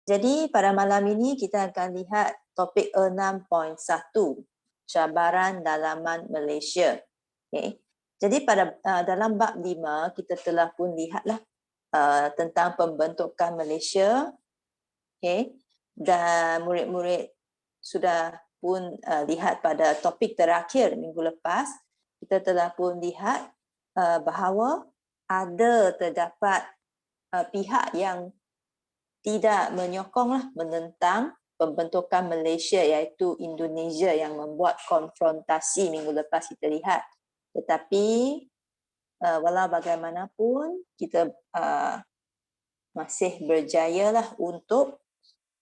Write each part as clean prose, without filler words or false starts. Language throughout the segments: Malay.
Jadi pada malam ini kita akan lihat topik 6.1, cabaran dalaman Malaysia. Okay. Jadi pada dalam bab 5 kita telah pun lihatlah tentang pembentukan Malaysia. Okay. Dan murid-murid sudah pun lihat pada topik terakhir minggu lepas, kita telah pun lihat bahawa terdapat pihak yang tidak menyokonglah menentang pembentukan Malaysia, iaitu Indonesia yang membuat konfrontasi minggu lepas kita lihat. Tetapi walau bagaimanapun kita masih berjayalah untuk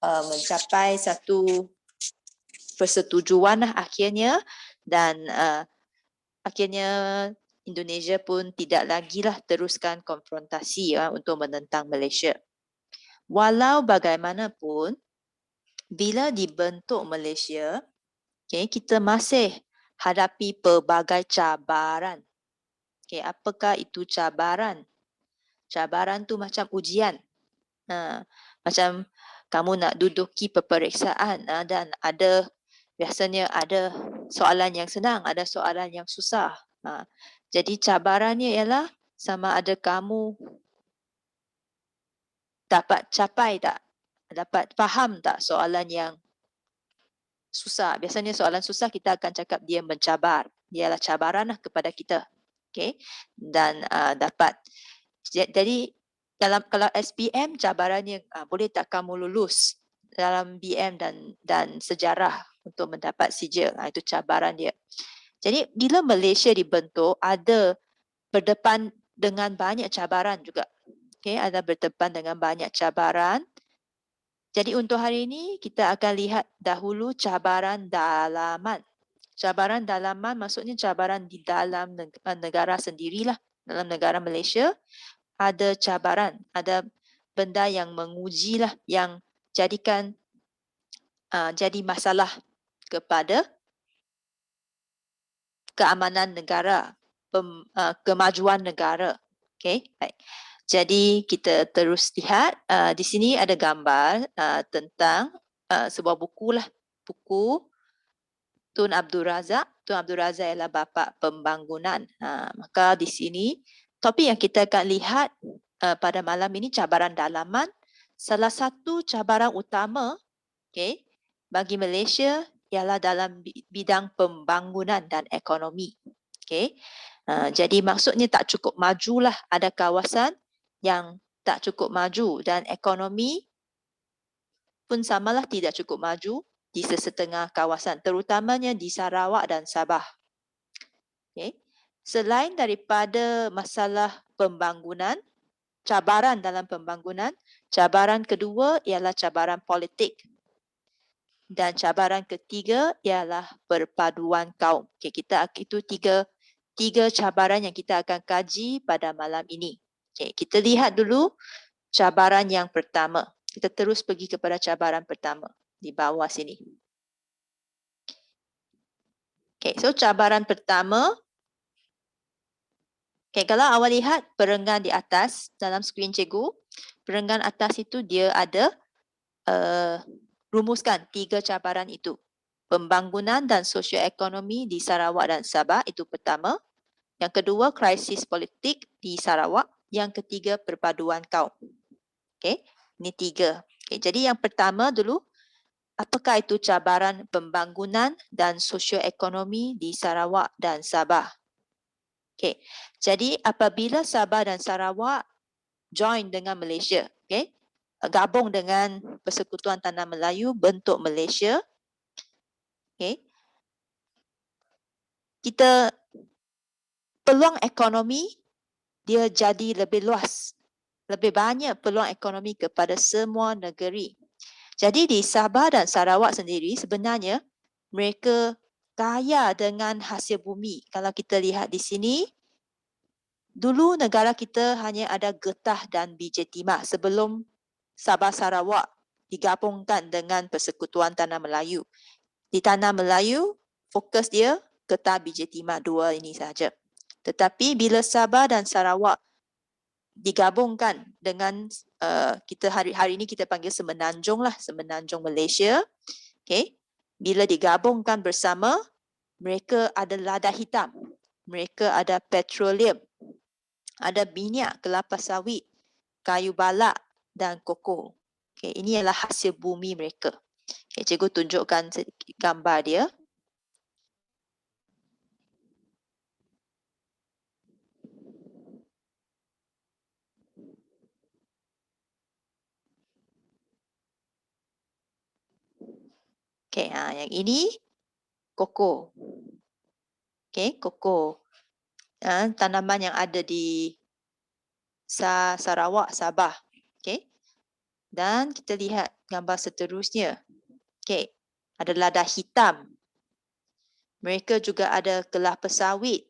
mencapai satu persetujuan akhirnya, dan akhirnya Indonesia pun tidak lagi lah teruskan konfrontasi untuk menentang Malaysia. Walau bagaimanapun, bila dibentuk Malaysia, kita masih hadapi pelbagai cabaran. Apakah itu cabaran? Cabaran tu macam ujian. Macam kamu nak duduki peperiksaan dan biasanya ada soalan yang senang, ada soalan yang susah. Jadi cabarannya ialah sama ada kamu dapat capai tak, dapat faham tak soalan yang susah. Biasanya soalan susah kita akan cakap dia mencabar. Dialah cabaran kepada kita. Okay? Dan dapat. Jadi kalau SPM cabarannya boleh tak kamu lulus dalam BM dan sejarah untuk mendapat sijil. Itu cabaran dia. Jadi bila Malaysia dibentuk, ada berdepan dengan banyak cabaran juga. Okay? Ada berdepan dengan banyak cabaran. Jadi untuk hari ini kita akan lihat dahulu cabaran dalaman. Cabaran dalaman maksudnya cabaran di dalam negara sendirilah. Dalam negara Malaysia ada cabaran, ada benda yang mengujilah, yang jadikan jadi masalah kepada keamanan negara, kemajuan negara. Okay, baik. Jadi kita terus lihat di sini ada gambar tentang sebuah buku lah. Buku Tun Abdul Razak. Tun Abdul Razak ialah bapa pembangunan. Maka di sini topik yang kita akan lihat pada malam ini cabaran dalaman. Salah satu cabaran utama bagi Malaysia ialah dalam bidang pembangunan dan ekonomi. Jadi maksudnya tak cukup majulah, ada kawasan yang tak cukup maju dan ekonomi pun samalah tidak cukup maju di sesetengah kawasan, terutamanya di Sarawak dan Sabah. Selain daripada masalah pembangunan, cabaran dalam pembangunan, cabaran kedua ialah cabaran politik. Dan cabaran ketiga ialah perpaduan kaum. Itu tiga cabaran yang kita akan kaji pada malam ini. Kita lihat dulu cabaran yang pertama. Kita terus pergi kepada cabaran pertama di bawah sini. So cabaran pertama, kalau awak lihat perenggan di atas dalam skrin cikgu, perenggan atas itu dia ada rumuskan tiga cabaran itu. Pembangunan dan sosioekonomi di Sarawak dan Sabah, itu pertama. Yang kedua, krisis politik di Sarawak. Yang ketiga, perpaduan kaum. Ini tiga. Jadi yang pertama dulu, apakah itu cabaran pembangunan dan sosioekonomi di Sarawak dan Sabah? Jadi apabila Sabah dan Sarawak join dengan Malaysia, gabung dengan Persekutuan Tanah Melayu, bentuk Malaysia, kita peluang ekonomi dia jadi lebih luas, lebih banyak peluang ekonomi kepada semua negeri. Jadi di Sabah dan Sarawak sendiri sebenarnya mereka kaya dengan hasil bumi. Kalau kita lihat di sini, dulu negara kita hanya ada getah dan biji timah sebelum Sabah Sarawak digabungkan dengan Persekutuan Tanah Melayu. Di Tanah Melayu, fokus dia getah biji timah, dua ini saja. Tetapi bila Sabah dan Sarawak digabungkan dengan kita hari ini kita panggil Semenanjung lah, Semenanjung Malaysia. Okay. Bila digabungkan bersama, mereka ada lada hitam, mereka ada petroleum, ada minyak, kelapa sawit, kayu balak dan koko. Okay, ini adalah hasil bumi mereka. Okay, cikgu tunjukkan gambar dia. Okay, yang ini koko. Okay, koko. Tanaman yang ada di Sarawak, Sabah. Okay. Dan kita lihat gambar seterusnya. Okay. Ada lada hitam. Mereka juga ada kelapa sawit.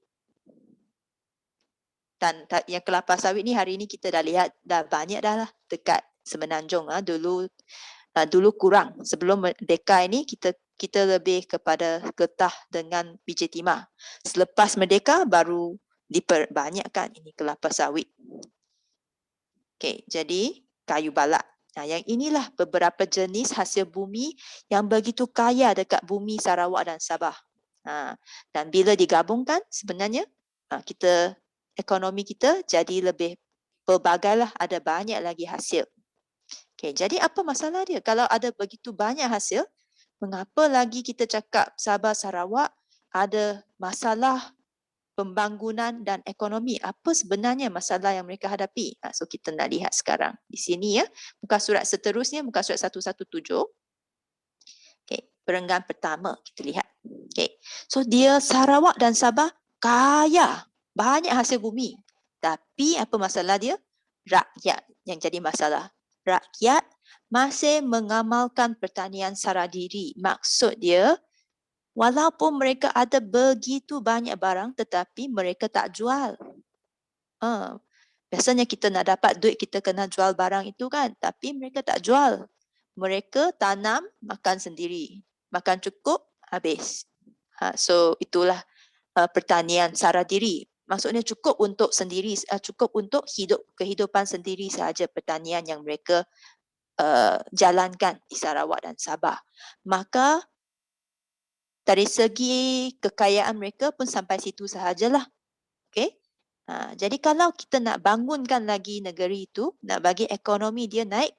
Dan yang kelapa sawit ni hari ni kita dah lihat dah banyak dah lah dekat Semenanjung. Dulu kurang. Sebelum merdeka ini kita lebih kepada getah dengan biji timah. Selepas merdeka baru diperbanyakkan ini kelapa sawit. Okey, jadi kayu balak. Yang inilah beberapa jenis hasil bumi yang begitu kaya dekat bumi Sarawak dan Sabah. Dan bila digabungkan sebenarnya ekonomi kita jadi lebih pelbagai lah, ada banyak lagi hasil. Okay, jadi apa masalah dia? Kalau ada begitu banyak hasil, mengapa lagi kita cakap Sabah Sarawak ada masalah pembangunan dan ekonomi? Apa sebenarnya masalah yang mereka hadapi? So kita nak lihat sekarang. Di sini ya, muka surat seterusnya, muka surat 117. Okay, perenggan pertama kita lihat. Okay, so dia Sarawak dan Sabah kaya, banyak hasil bumi. Tapi apa masalah dia? Rakyat yang jadi masalah. Rakyat masih mengamalkan pertanian sara diri. Maksud dia, walaupun mereka ada begitu banyak barang tetapi mereka tak jual. Biasanya kita nak dapat duit kita kena jual barang itu kan, tapi mereka tak jual. Mereka tanam, makan sendiri. Makan cukup, habis. So itulah pertanian sara diri. Maksudnya cukup untuk sendiri, cukup untuk kehidupan sendiri sahaja pertanian yang mereka jalankan di Sarawak dan Sabah. Maka dari segi kekayaan mereka pun sampai situ sahajalah. Okay? Jadi kalau kita nak bangunkan lagi negeri itu, nak bagi ekonomi dia naik,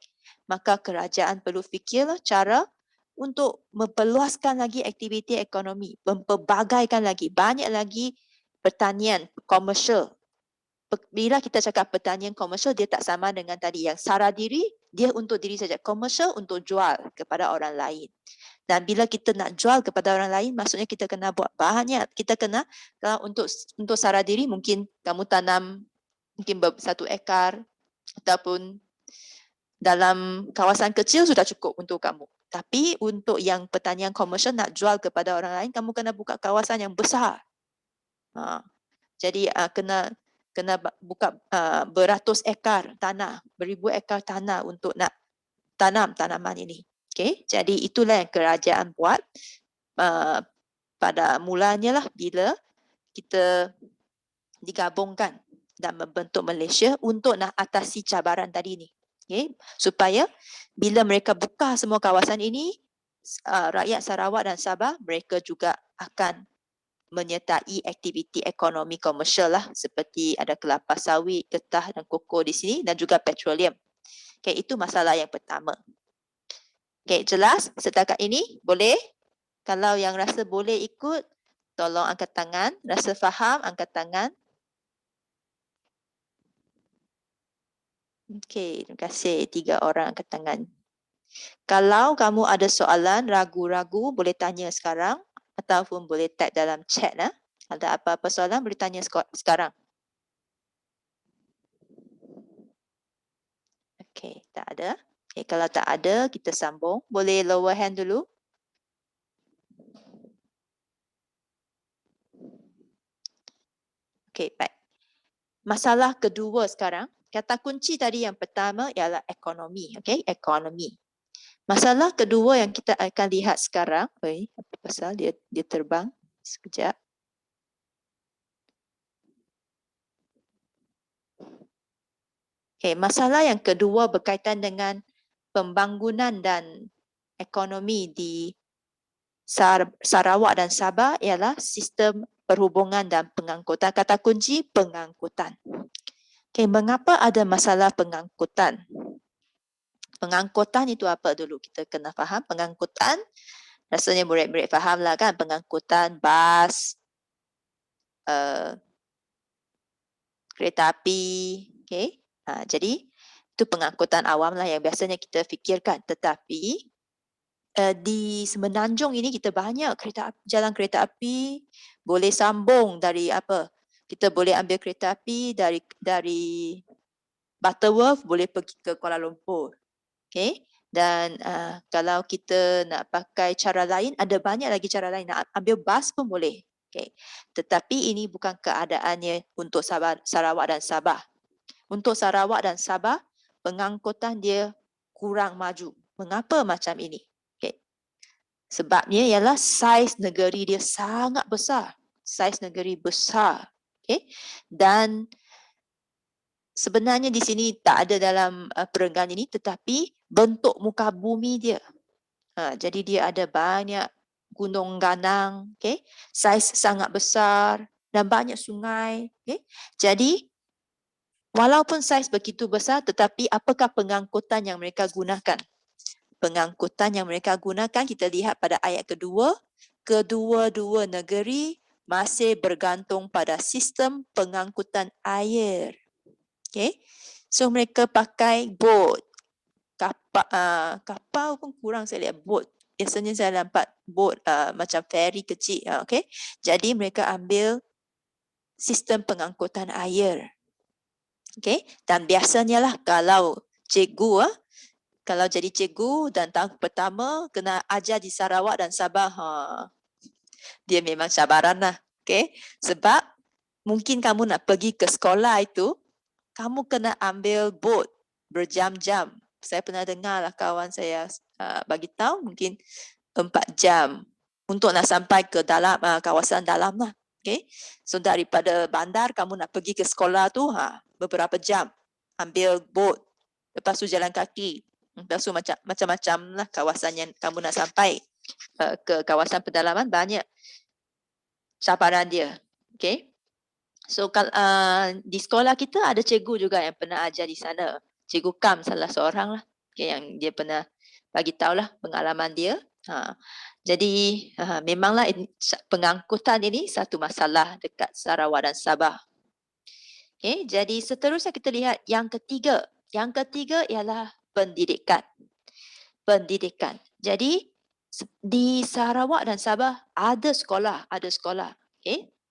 maka kerajaan perlu fikirlah cara untuk memperluaskan lagi aktiviti ekonomi, memperbagaikan lagi, banyak lagi pertanian komersial. Bila kita cakap pertanian komersial, dia tak sama dengan tadi yang sara diri, dia untuk diri saja. Komersial untuk jual kepada orang lain. Dan bila kita nak jual kepada orang lain, maksudnya kita kena buat banyak. Kita kena, untuk sara diri, mungkin kamu tanam mungkin 1 ekar ataupun dalam kawasan kecil sudah cukup untuk kamu. Tapi untuk yang pertanian komersial nak jual kepada orang lain, kamu kena buka kawasan yang besar. Jadi kena buka beratus ekar tanah, beribu ekar tanah untuk nak tanam tanaman ini. Okay? Jadi itulah yang kerajaan buat pada mulanya lah bila kita digabungkan dan membentuk Malaysia untuk nak atasi cabaran tadi ni. Okay? Supaya bila mereka buka semua kawasan ini, rakyat Sarawak dan Sabah, mereka juga akan menyertai aktiviti ekonomi komersial lah, seperti ada kelapa sawit, getah dan koko di sini dan juga petroleum. Okay, itu masalah yang pertama. Okay, jelas setakat ini? Boleh? Kalau yang rasa boleh ikut, tolong angkat tangan. Rasa faham, angkat tangan. Okay, terima kasih. 3 orang angkat tangan. Kalau kamu ada soalan, ragu-ragu, boleh tanya sekarang ataupun boleh type dalam chat. Ada apa-apa soalan, boleh tanya sekarang. Okay, tak ada. Okay, kalau tak ada, kita sambung. Boleh lower hand dulu. Okay, baik. Masalah kedua sekarang. Kata kunci tadi yang pertama ialah ekonomi. Okay, ekonomi. Masalah kedua yang kita akan lihat sekarang. Apa pasal dia terbang? Sekejap. Masalah yang kedua berkaitan dengan pembangunan dan ekonomi di Sarawak dan Sabah ialah sistem perhubungan dan pengangkutan. Kata kunci pengangkutan. Mengapa ada masalah pengangkutan? Pengangkutan itu apa dulu? Kita kena faham pengangkutan. Rasanya murid-murid fahamlah kan, pengangkutan bas, kereta api. Jadi itu pengangkutan awam lah yang biasanya kita fikirkan. Tetapi di Semenanjung ini kita banyak jalan kereta api, boleh sambung dari apa? Kita boleh ambil kereta api dari Butterworth boleh pergi ke Kuala Lumpur. Dan kalau kita nak pakai cara lain, ada banyak lagi cara lain. Nak ambil bas pun boleh. Tetapi ini bukan keadaannya untuk Sarawak dan Sabah. Untuk Sarawak dan Sabah, pengangkutan dia kurang maju. Mengapa macam ini? Sebabnya ialah saiz negeri dia sangat besar. Saiz negeri besar. Dan sebenarnya di sini tak ada dalam perenggan ini, tetapi bentuk muka bumi dia. Jadi dia ada banyak gunung ganang, saiz sangat besar dan banyak sungai. Jadi walaupun saiz begitu besar, tetapi apakah pengangkutan yang mereka gunakan? Pengangkutan yang mereka gunakan, kita lihat pada ayat kedua, kedua-dua negeri masih bergantung pada sistem pengangkutan air. So mereka pakai boat. Kapal pun kurang saya lihat boat. Biasanya saya nampak boat macam ferry kecil. Jadi mereka ambil sistem pengangkutan air. Dan biasanya lah kalau cikgu kalau jadi cikgu dan tahun pertama kena ajar di Sarawak dan Sabah, dia memang cabaran lah. Sebab mungkin kamu nak pergi ke sekolah itu, kamu kena ambil boat berjam-jam. Saya pernah dengar lah kawan saya bagi tahu mungkin 4 jam untuk nak sampai ke dalam kawasan dalam lah. So daripada bandar kamu nak pergi ke sekolah tu beberapa jam ambil boat, lepas tu jalan kaki. Lepas tu macam-macam lah kawasan yang kamu nak sampai ke kawasan pedalaman, banyak cabaran dia. So di sekolah kita ada cikgu juga yang pernah ajar di sana. Cikgu Kam salah seorang lah yang dia pernah bagi tahulah pengalaman dia. Jadi memanglah pengangkutan ini satu masalah dekat Sarawak dan Sabah. Jadi seterusnya kita lihat yang ketiga. Yang ketiga ialah pendidikan. Pendidikan. Jadi di Sarawak dan Sabah ada sekolah.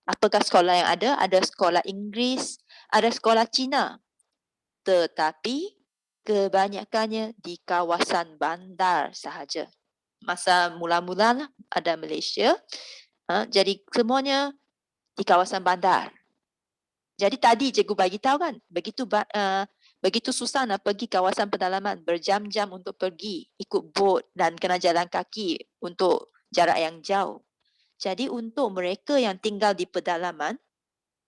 Apakah sekolah yang ada? Ada sekolah Inggeris, ada sekolah Cina. Tetapi kebanyakannya di kawasan bandar sahaja. Masa mula-mula ada Malaysia, jadi semuanya di kawasan bandar. Jadi tadi cikgu bagi tahu kan, begitu susah nak pergi kawasan pedalaman, berjam-jam untuk pergi, ikut bot dan kena jalan kaki untuk jarak yang jauh. Jadi untuk mereka yang tinggal di pedalaman,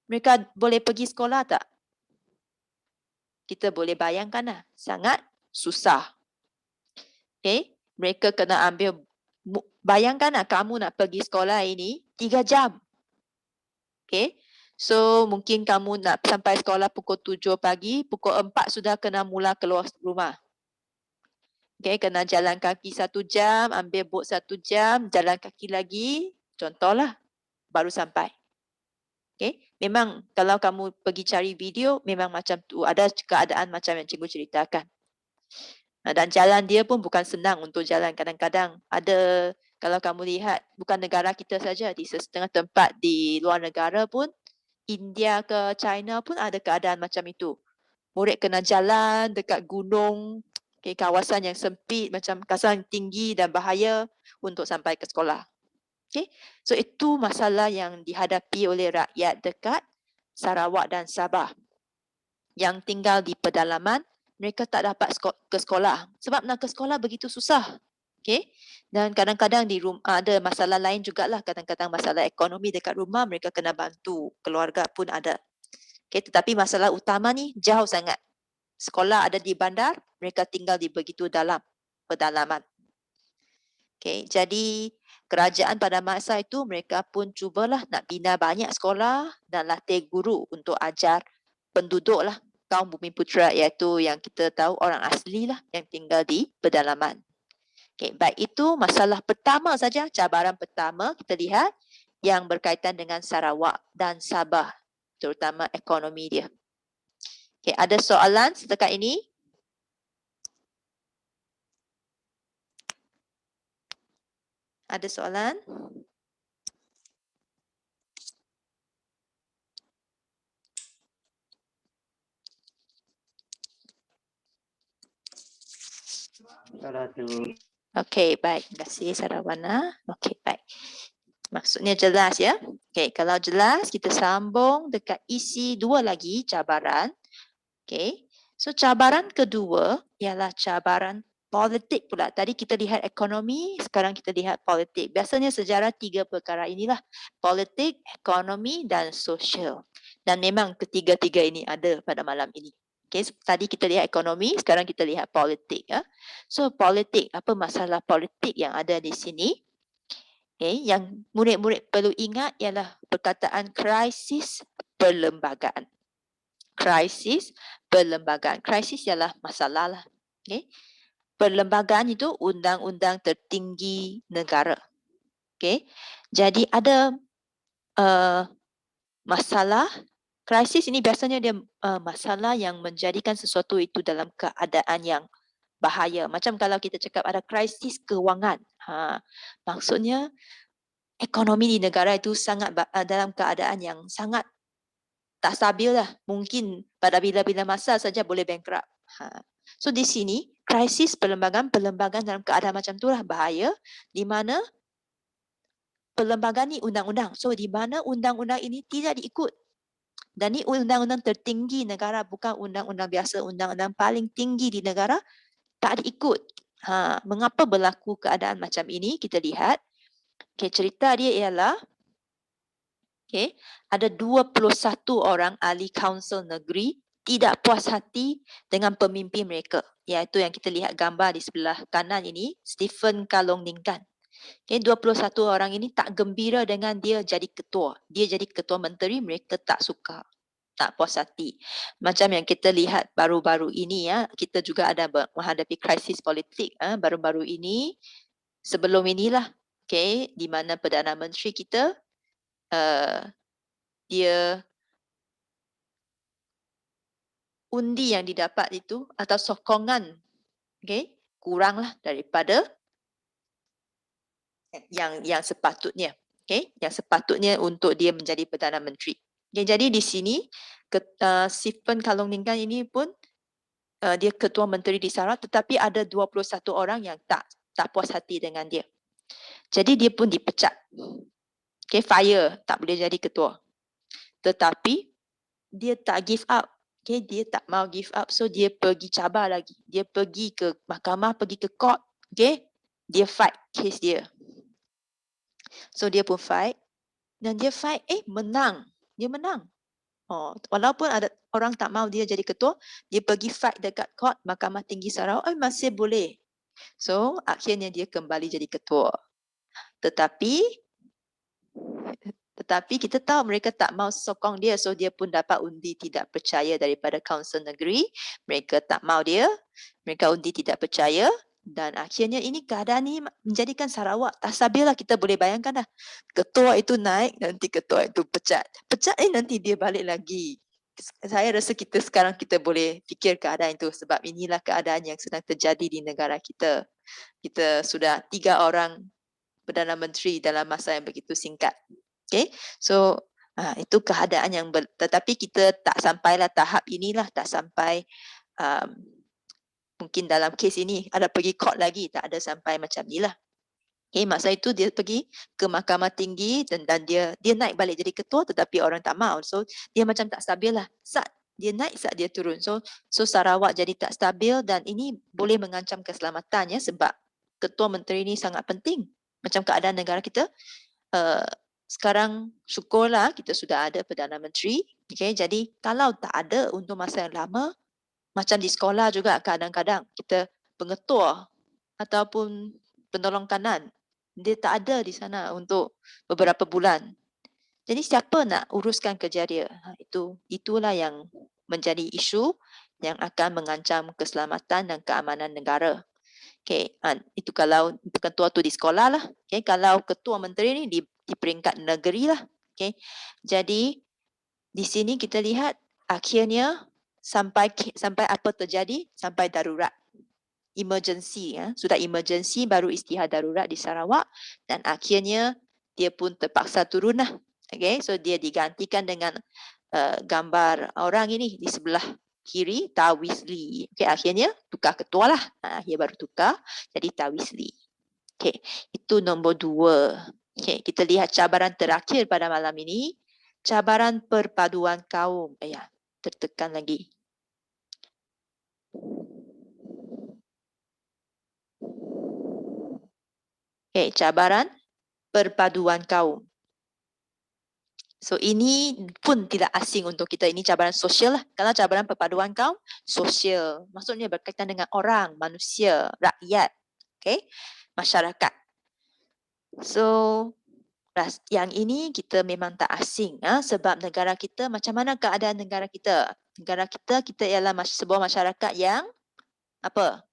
mereka boleh pergi sekolah tak? Kita boleh bayangkan sangat susah. Mereka kena ambil, bayangkan kamu nak pergi sekolah ini 3 jam. So mungkin kamu nak sampai sekolah pukul 7 pagi, pukul 4 sudah kena mula keluar rumah. Kena jalan kaki 1 jam, ambil bot 1 jam, jalan kaki lagi, contohlah, baru sampai. Memang kalau kamu pergi cari video, memang macam tu. Ada keadaan macam yang cikgu ceritakan. Dan jalan dia pun bukan senang untuk jalan. Kadang-kadang ada, kalau kamu lihat, bukan negara kita saja, di setengah tempat di luar negara pun, India ke China pun ada keadaan macam itu. Murid kena jalan dekat gunung, kawasan yang sempit, macam kawasan tinggi dan bahaya untuk sampai ke sekolah. So itu masalah yang dihadapi oleh rakyat dekat Sarawak dan Sabah yang tinggal di pedalaman. Mereka tak dapat ke sekolah sebab nak ke sekolah begitu susah. Dan kadang-kadang di rumah ada masalah lain jugalah, kadang-kadang masalah ekonomi dekat rumah, mereka kena bantu, keluarga pun ada. Tetapi masalah utama ni jauh sangat. sekolah ada di bandar, mereka tinggal di begitu dalam pedalaman. Okay, jadi kerajaan pada masa itu mereka pun cubalah nak bina banyak sekolah dan latih guru untuk ajar penduduk lah kaum Bumiputera, iaitu yang kita tahu orang asli lah yang tinggal di pedalaman. Okay, baik, itu masalah pertama saja, cabaran pertama kita lihat yang berkaitan dengan Sarawak dan Sabah, terutama ekonomi dia. Okay, ada soalan setakat ini? Ada soalan? Okey, baik. Terima kasih Sarawana. Okey, baik. Maksudnya jelas ya. Okey, kalau jelas kita sambung dekat isi dua lagi cabaran. Okey. So cabaran kedua ialah cabaran politik pula. Tadi kita lihat ekonomi, sekarang kita lihat politik. Biasanya sejarah tiga perkara inilah, politik, ekonomi dan sosial. Dan memang ketiga-tiga ini ada pada malam ini. Okay, tadi kita lihat ekonomi, sekarang kita lihat politik. Ya. So politik, apa masalah politik yang ada di sini? Okay, yang murid-murid perlu ingat ialah perkataan krisis perlembagaan. Krisis perlembagaan. Krisis ialah masalah lah. Okay. Perlembagaan itu undang-undang tertinggi negara. Okay. Jadi ada masalah. Krisis ini biasanya dia masalah yang menjadikan sesuatu itu dalam keadaan yang bahaya. Macam kalau kita cakap ada krisis kewangan. Maksudnya ekonomi di negara itu sangat dalam keadaan yang sangat tak stabil lah. Mungkin pada bila-bila masa saja boleh bankrupt. So di sini krisis perlembagaan dalam keadaan macam itulah bahaya, di mana perlembagaan ni undang-undang. So di mana undang-undang ini tidak diikut. Dan ni undang-undang tertinggi negara, bukan undang-undang biasa, undang-undang paling tinggi di negara tak diikut. Mengapa berlaku keadaan macam ini? Kita lihat. Okay, cerita dia ialah ada 21 orang ahli kaunsil negeri tidak puas hati dengan pemimpin mereka. Iaitu yang kita lihat gambar di sebelah kanan ini, Stephen Kalong Ningkan. 21 orang ini tak gembira dengan dia jadi ketua. Dia jadi ketua menteri, mereka tak suka. Tak puas hati. Macam yang kita lihat baru-baru ini, ya, kita juga ada menghadapi krisis politik baru-baru ini. Sebelum inilah, di mana Perdana Menteri kita dia undi yang didapat itu atau sokongan kuranglah daripada yang sepatutnya, yang sepatutnya untuk dia menjadi Perdana Menteri. Jadi di sini Stephen Kalong Ningkan ini pun dia ketua menteri di Sarawak, tetapi ada 21 orang yang tak puas hati dengan dia. Jadi dia pun dipecat. Fire, tak boleh jadi ketua. Tetapi dia tak give up. Dia tak mau give up, so dia pergi cabar lagi. Dia pergi ke mahkamah, pergi ke court. Dia fight case dia. So dia pun fight dan dia fight menang. Dia menang. Walaupun ada orang tak mau dia jadi ketua, dia pergi fight dekat court Mahkamah Tinggi Sarawak, masih boleh. So akhirnya dia kembali jadi ketua. Tetapi kita tahu mereka tak mau sokong dia, so dia pun dapat undi tidak percaya daripada kaunsil negeri. Mereka tak mau dia, mereka undi tidak percaya. Dan akhirnya ini keadaan ini menjadikan Sarawak tak stabil lah. Kita boleh bayangkan dah. Ketua itu naik, nanti ketua itu pecat. Pecat nanti dia balik lagi. Saya rasa sekarang kita boleh fikir keadaan itu, sebab inilah keadaan yang sedang terjadi di negara kita. Kita sudah 3 orang Perdana Menteri dalam masa yang begitu singkat. So itu keadaan yang tetapi kita tak sampailah tahap inilah, tak sampai mungkin dalam kes ini ada pergi court lagi, tak ada sampai macam inilah. Masa itu dia pergi ke Mahkamah Tinggi dan dia naik balik jadi ketua, tetapi orang tak mau. So dia macam tak stabil lah. Saat dia naik, saat dia turun. So Sarawak jadi tak stabil dan ini boleh mengancam keselamatannya, sebab ketua menteri ini sangat penting. Macam keadaan negara kita sekarang, syukurlah kita sudah ada Perdana Menteri. Jadi kalau tak ada untuk masa yang lama, Macam di sekolah juga kadang-kadang kita pengetua ataupun penolong kanan, dia tak ada di sana untuk beberapa bulan. Jadi siapa nak uruskan kerja dia? Itulah yang menjadi isu yang akan mengancam keselamatan dan keamanan negara. Okay, itu kalau ketua tu di sekolah lah. Okay, kalau ketua menteri ni di peringkat negeri lah. Okay, jadi di sini kita lihat akhirnya sampai apa terjadi? Sampai darurat. Emergency, sudah emergency baru istihad darurat di Sarawak dan akhirnya dia pun terpaksa turun lah. Okay, so dia digantikan dengan gambar orang ini di sebelah kiri, Tawisli. Okay, akhirnya tukar ketua lah. Akhirnya baru tukar jadi Tawisli. Okay, itu nombor 2. Okay, kita lihat cabaran terakhir pada malam ini. Cabaran perpaduan kaum. Tertekan lagi. Okay, cabaran perpaduan kaum. So ini pun tidak asing untuk kita. Ini cabaran sosial lah. Kalau cabaran perpaduan kaum, sosial. Maksudnya berkaitan dengan orang, manusia, rakyat. Okay? Masyarakat. So, yang ini kita memang tak asing. Sebab negara kita, macam mana keadaan negara kita? Negara kita ialah sebuah masyarakat yang apa?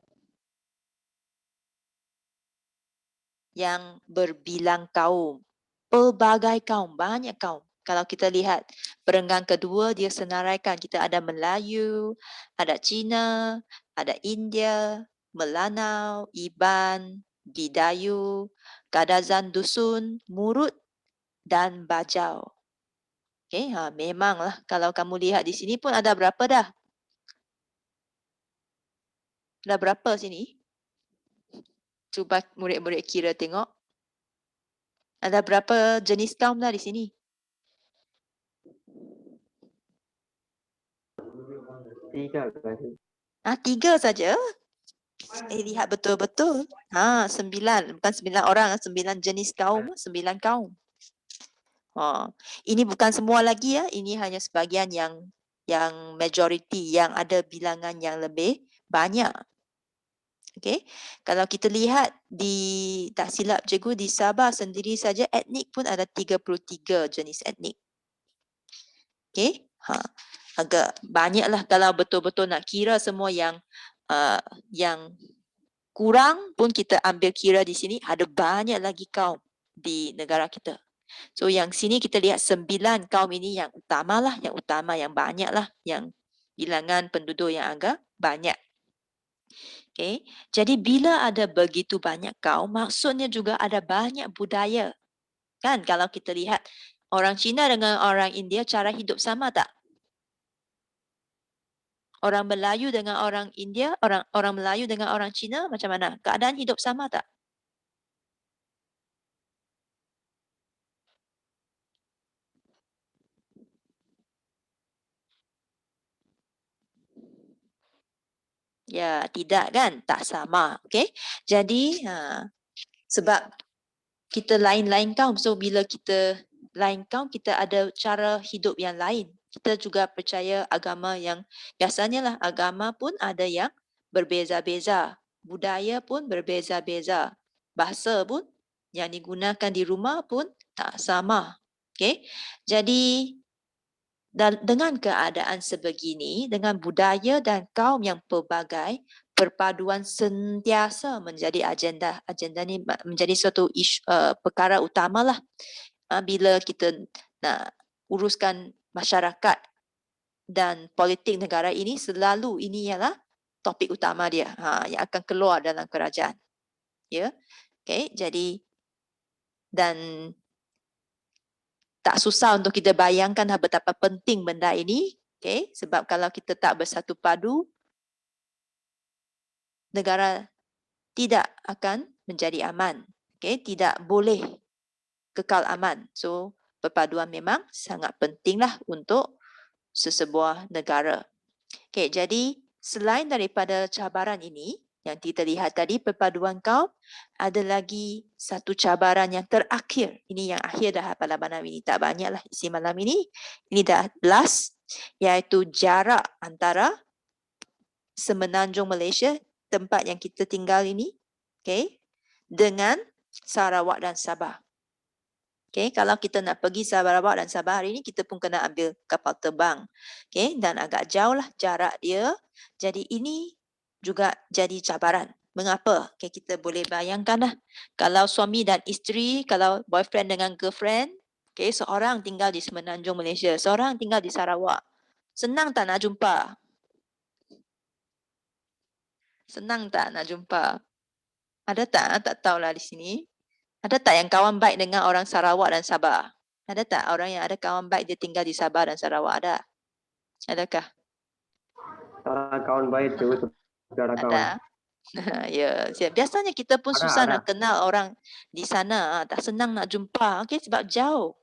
Yang berbilang kaum. Pelbagai kaum, banyak kaum. Kalau kita lihat perenggan kedua, dia senaraikan kita ada Melayu, ada Cina, ada India, Melanau, Iban, Bidayu, Kadazan Dusun, Murut dan Bajau. Okay, memanglah kalau kamu lihat di sini pun ada berapa dah? Ada berapa sini? Cuba murid-murid kira tengok. Ada berapa jenis kaum dah di sini? 3 saja. Lihat betul-betul. 9. Bukan 9 orang, 9 jenis kaum, 9 kaum. Ini bukan semua lagi ya. Ini hanya sebahagian yang majority, yang ada bilangan yang lebih banyak. Okay. Kalau kita lihat tak silap cikgu, di Sabah sendiri saja etnik pun ada 33 jenis etnik. Okay. Agak banyaklah kalau betul-betul nak kira semua yang kurang pun kita ambil kira di sini, ada banyak lagi kaum di negara kita. So yang sini kita lihat 9 kaum ini yang utamalah, yang utama, yang banyaklah, yang bilangan penduduk yang agak banyak. Okay. Jadi bila ada begitu banyak kaum, maksudnya juga ada banyak budaya. Kan kalau kita lihat orang Cina dengan orang India cara hidup sama tak? Orang Melayu dengan orang India, orang Melayu dengan orang Cina macam mana? Keadaan hidup sama tak? Ya, tidak kan? Tak sama. Okay. Jadi, sebab kita lain-lain kaum. So, bila kita lain kaum, kita ada cara hidup yang lain. Kita juga percaya agama yang, biasanya lah agama pun ada yang berbeza-beza. Budaya pun berbeza-beza. Bahasa pun yang digunakan di rumah pun tak sama. Okay. Jadi, dengan keadaan sebegini, dengan budaya dan kaum yang pelbagai, perpaduan sentiasa menjadi agenda. Agenda ni menjadi suatu perkara utamalah bila kita nak uruskan masyarakat dan politik negara ini, selalu ini ialah topik utama dia yang akan keluar dalam kerajaan. Ya, okay, jadi dan tak susah untuk kita bayangkan betapa penting benda ini. Okay? Sebab kalau kita tak bersatu padu, negara tidak akan menjadi aman. Okay? Tidak boleh kekal aman. So, perpaduan memang sangat pentinglah untuk sesebuah negara. Okay, jadi selain daripada cabaran ini, yang kita lihat tadi, perpaduan kaum, ada lagi satu cabaran yang terakhir. Ini yang akhir dah pada malam ini. Tak banyaklah isi malam ini. Ini dah last, iaitu jarak antara semenanjung Malaysia, tempat yang kita tinggal ini, okay, dengan Sarawak dan Sabah. Okay, kalau kita nak pergi Sarawak dan Sabah hari ini, kita pun kena ambil kapal terbang. Okay, dan agak jauh lah jarak dia. Jadi ini juga jadi cabaran. Mengapa? Okay, kita boleh bayangkan lah. Kalau suami dan isteri, kalau boyfriend dengan girlfriend, okay, seorang tinggal di semenanjung Malaysia, seorang tinggal di Sarawak. Senang tak nak jumpa? Senang tak nak jumpa? Ada tak? Tak tahulah di sini. Ada tak yang kawan baik dengan orang Sarawak dan Sabah? Ada tak orang yang ada kawan baik dia tinggal di Sabah dan Sarawak? Ada? Adakah? Kawan baik tu saudara kawan. Ada. Ya, biasanya kita pun susah nak kenal orang di sana. Tak senang nak jumpa. Okay, sebab jauh.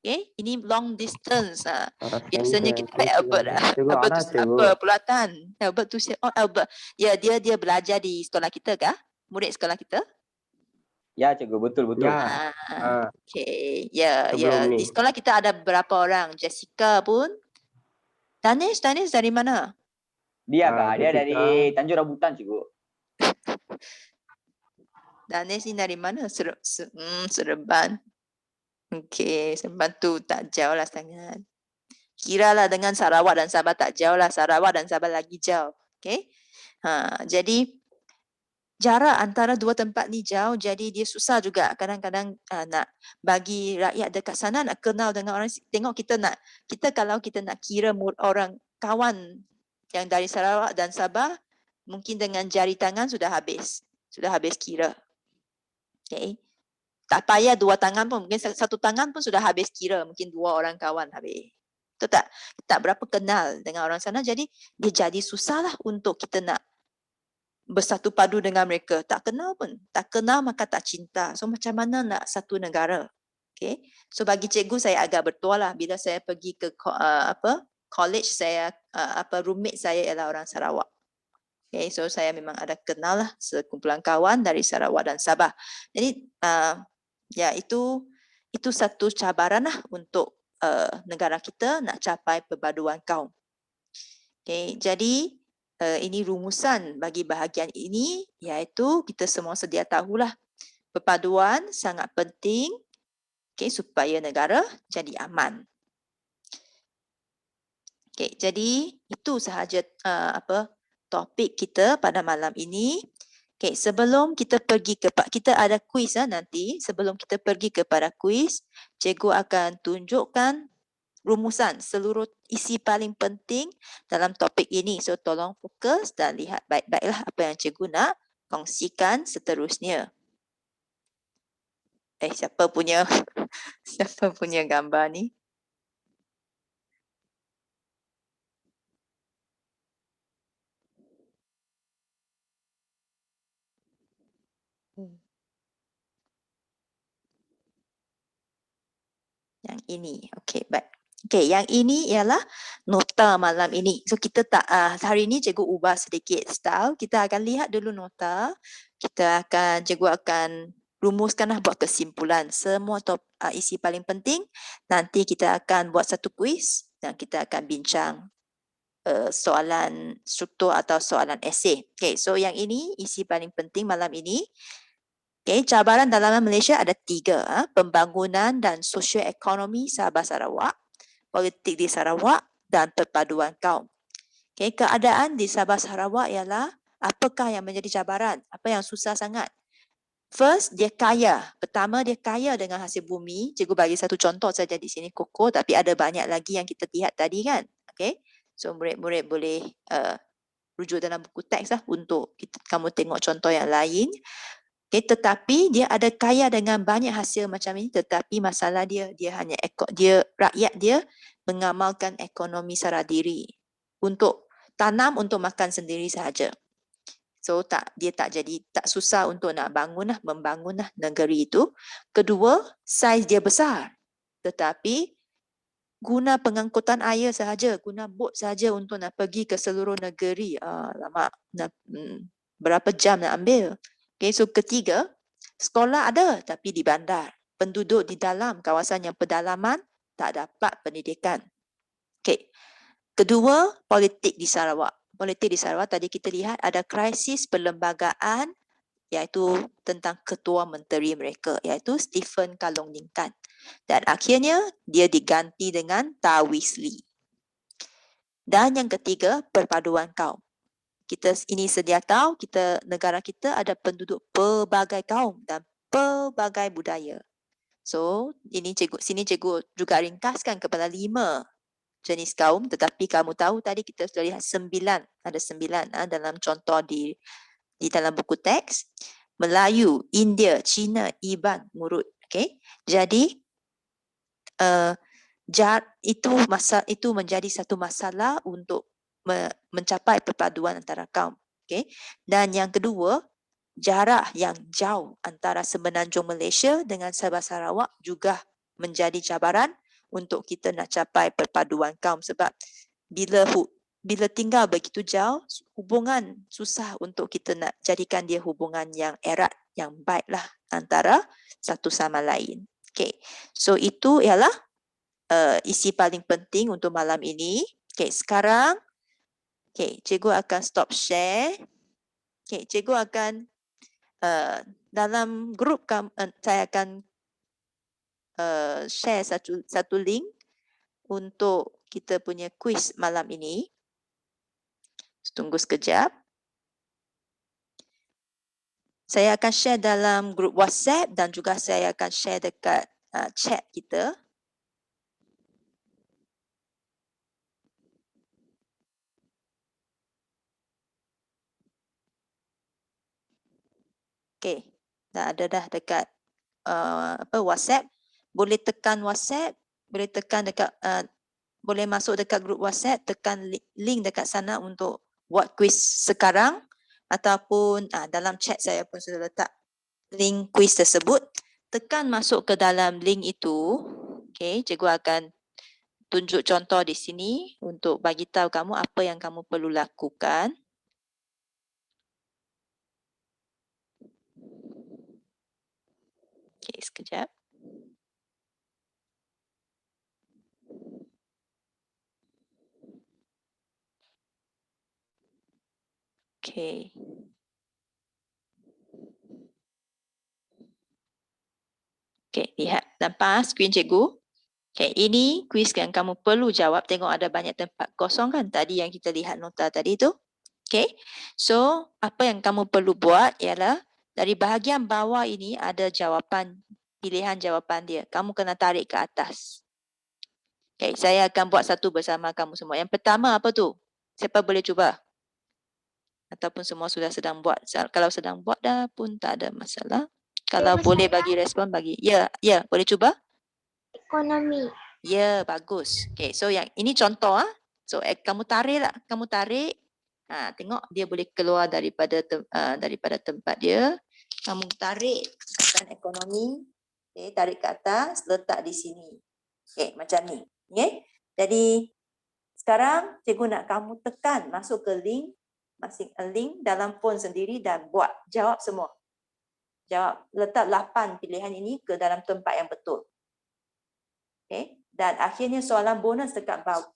Okay, ini long distance. Biasanya kita Albert tu apa Pelatan. Albert tu Albert. Ya, dia belajar di sekolah kita kah? Murid sekolah kita? Ya, cikgu, betul. Ya. Okay, ya. Di sekolah kita ada beberapa orang. Jessica pun. Danish dari mana? Dia kak, dia dari Tanjung Rambutan, cikgu. Danish ni dari mana? Seremban. Okay, Seremban tu tak jauh lah sangat. Kiralah dengan Sarawak dan Sabah tak jauh lah. Sarawak dan Sabah lagi jauh. Okay. Jadi jarak antara dua tempat ni jauh, jadi dia susah juga kadang-kadang nak bagi rakyat dekat sana nak kenal dengan orang. Tengok kita kalau kita nak kira orang kawan yang dari Sarawak dan Sabah, mungkin dengan jari tangan sudah habis kira. Okay. Tak payah dua tangan pun, mungkin satu tangan pun sudah habis kira, mungkin dua orang kawan habis. Itu tak berapa kenal dengan orang sana, jadi dia jadi susah lah untuk kita nak bersatu padu dengan mereka. Tak kenal pun. Tak kenal maka tak cinta. So macam mana nak satu negara? Okay. So bagi cikgu saya agak bertuah lah. Bila saya pergi ke college, saya roommate saya ialah orang Sarawak. Okay. So saya memang ada kenal lah sekumpulan kawan dari Sarawak dan Sabah. Jadi ya itu satu cabaran lah untuk negara kita nak capai perpaduan kaum. Okay. Jadi ini rumusan bagi bahagian ini, iaitu kita semua sedia tahulah perpaduan sangat penting, okay, supaya negara jadi aman. Okay, jadi itu sahaja topik kita pada malam ini. Okay, sebelum kita pergi kita ada kuis nanti. Sebelum kita pergi kepada kuis, cikgu akan tunjukkan rumusan seluruh isi paling penting dalam topik ini. So tolong fokus dan lihat baik-baiklah apa yang cikgu nak kongsikan seterusnya. Siapa punya gambar ni? Yang ini. Okey, baik. Okey, yang ini ialah nota malam ini. So kita hari ini cikgu ubah sedikit style. Kita akan lihat dulu nota. Cikgu akan rumuskanlah buat kesimpulan semua isi paling penting. Nanti kita akan buat satu kuis dan kita akan bincang soalan struktur atau soalan esei. Okey, so yang ini isi paling penting malam ini. Okay, cabaran dalaman Malaysia ada 3. Pembangunan dan sosioekonomi Sabah Sarawak, politik di Sarawak dan perpaduan kaum. Okay, keadaan di Sabah Sarawak ialah apakah yang menjadi cabaran? Apa yang susah sangat? First, dia kaya. Pertama, dia kaya dengan hasil bumi. Cikgu bagi satu contoh saja di sini, koko, tapi ada banyak lagi yang kita lihat tadi kan. Okay, so murid-murid boleh rujuk dalam buku teks lah untuk kamu tengok contoh yang lain. Okay, tetapi dia ada kaya dengan banyak hasil macam ini, tetapi masalah dia hanya rakyat dia mengamalkan ekonomi sara diri untuk tanam untuk makan sendiri sahaja. So dia tak susah untuk nak membangun negeri itu. Kedua, saiz dia besar, tetapi guna pengangkutan air sahaja, guna bot sahaja untuk nak pergi ke seluruh negeri. Lama, berapa jam nak ambil? Okay, so ketiga, sekolah ada tapi di bandar. Penduduk di dalam kawasan yang pedalaman tak dapat pendidikan. Okay. Kedua, politik di Sarawak. politik di Sarawak tadi kita lihat ada krisis perlembagaan iaitu tentang ketua menteri mereka iaitu Stephen Kalong Ningkan. Dan akhirnya dia diganti dengan Tawiz Lee. Dan yang ketiga, perpaduan kaum. Kita ini sedia tahu negara kita ada penduduk pelbagai kaum dan pelbagai budaya. So, sini cikgu juga ringkaskan kepada 5 jenis kaum, tetapi kamu tahu tadi kita sudah lihat 9, ada 9 dalam contoh di dalam buku teks. Melayu, India, Cina, Iban, Murut. Okay? Jadi itu menjadi satu masalah untuk mencapai perpaduan antara kaum. Okay? Dan yang kedua, jarak yang jauh antara semenanjung Malaysia dengan Sabah Sarawak juga menjadi cabaran untuk kita nak capai perpaduan kaum sebab bila tinggal begitu jauh, hubungan susah untuk kita nak jadikan dia hubungan yang erat, yang baiklah antara satu sama lain. Okay. So itu ialah isi paling penting untuk malam ini. Okay, sekarang cikgu akan stop share. Okay, cikgu akan dalam grup saya akan share satu link untuk kita punya quiz malam ini. Tunggu sekejap. Saya akan share dalam grup WhatsApp dan juga saya akan share dekat chat kita. Okey, dah ada dekat WhatsApp. Boleh tekan WhatsApp, boleh tekan dekat boleh masuk dekat grup WhatsApp, tekan link dekat sana untuk buat quiz sekarang ataupun dalam chat saya pun sudah letak link quiz tersebut. Tekan masuk ke dalam link itu. Okey, cikgu akan tunjuk contoh di sini untuk bagi tahu kamu apa yang kamu perlu lakukan. Okey, sekejap. Okey. Okey, lihat nampak skrin cikgu. Okey, ini kuis yang kamu perlu jawab. Tengok ada banyak tempat kosong kan tadi yang kita lihat nota tadi tu. Okey. So, apa yang kamu perlu buat ialah dari bahagian bawah ini ada jawapan, pilihan jawapan dia. Kamu kena tarik ke atas. Okey, saya akan buat satu bersama kamu semua. Yang pertama apa tu? Siapa boleh cuba? Ataupun semua sudah sedang buat. Kalau sedang buat dah pun tak ada masalah. Kalau boleh bagi respon, bagi. Ya, boleh cuba? Ekonomi. Ya, bagus. Okay, so yang ini contoh So kamu tarik. Tengok dia boleh keluar daripada tempat dia. Kamu tarik tekan ekonomi. Okay, tarik ke atas, letak di sini. Okay, macam ni. Okay. Jadi sekarang cikgu nak kamu tekan masuk ke link dalam phone sendiri dan buat jawab semua. Letak 8 pilihan ini ke dalam tempat yang betul. Okay. Dan akhirnya soalan bonus dekat bawah.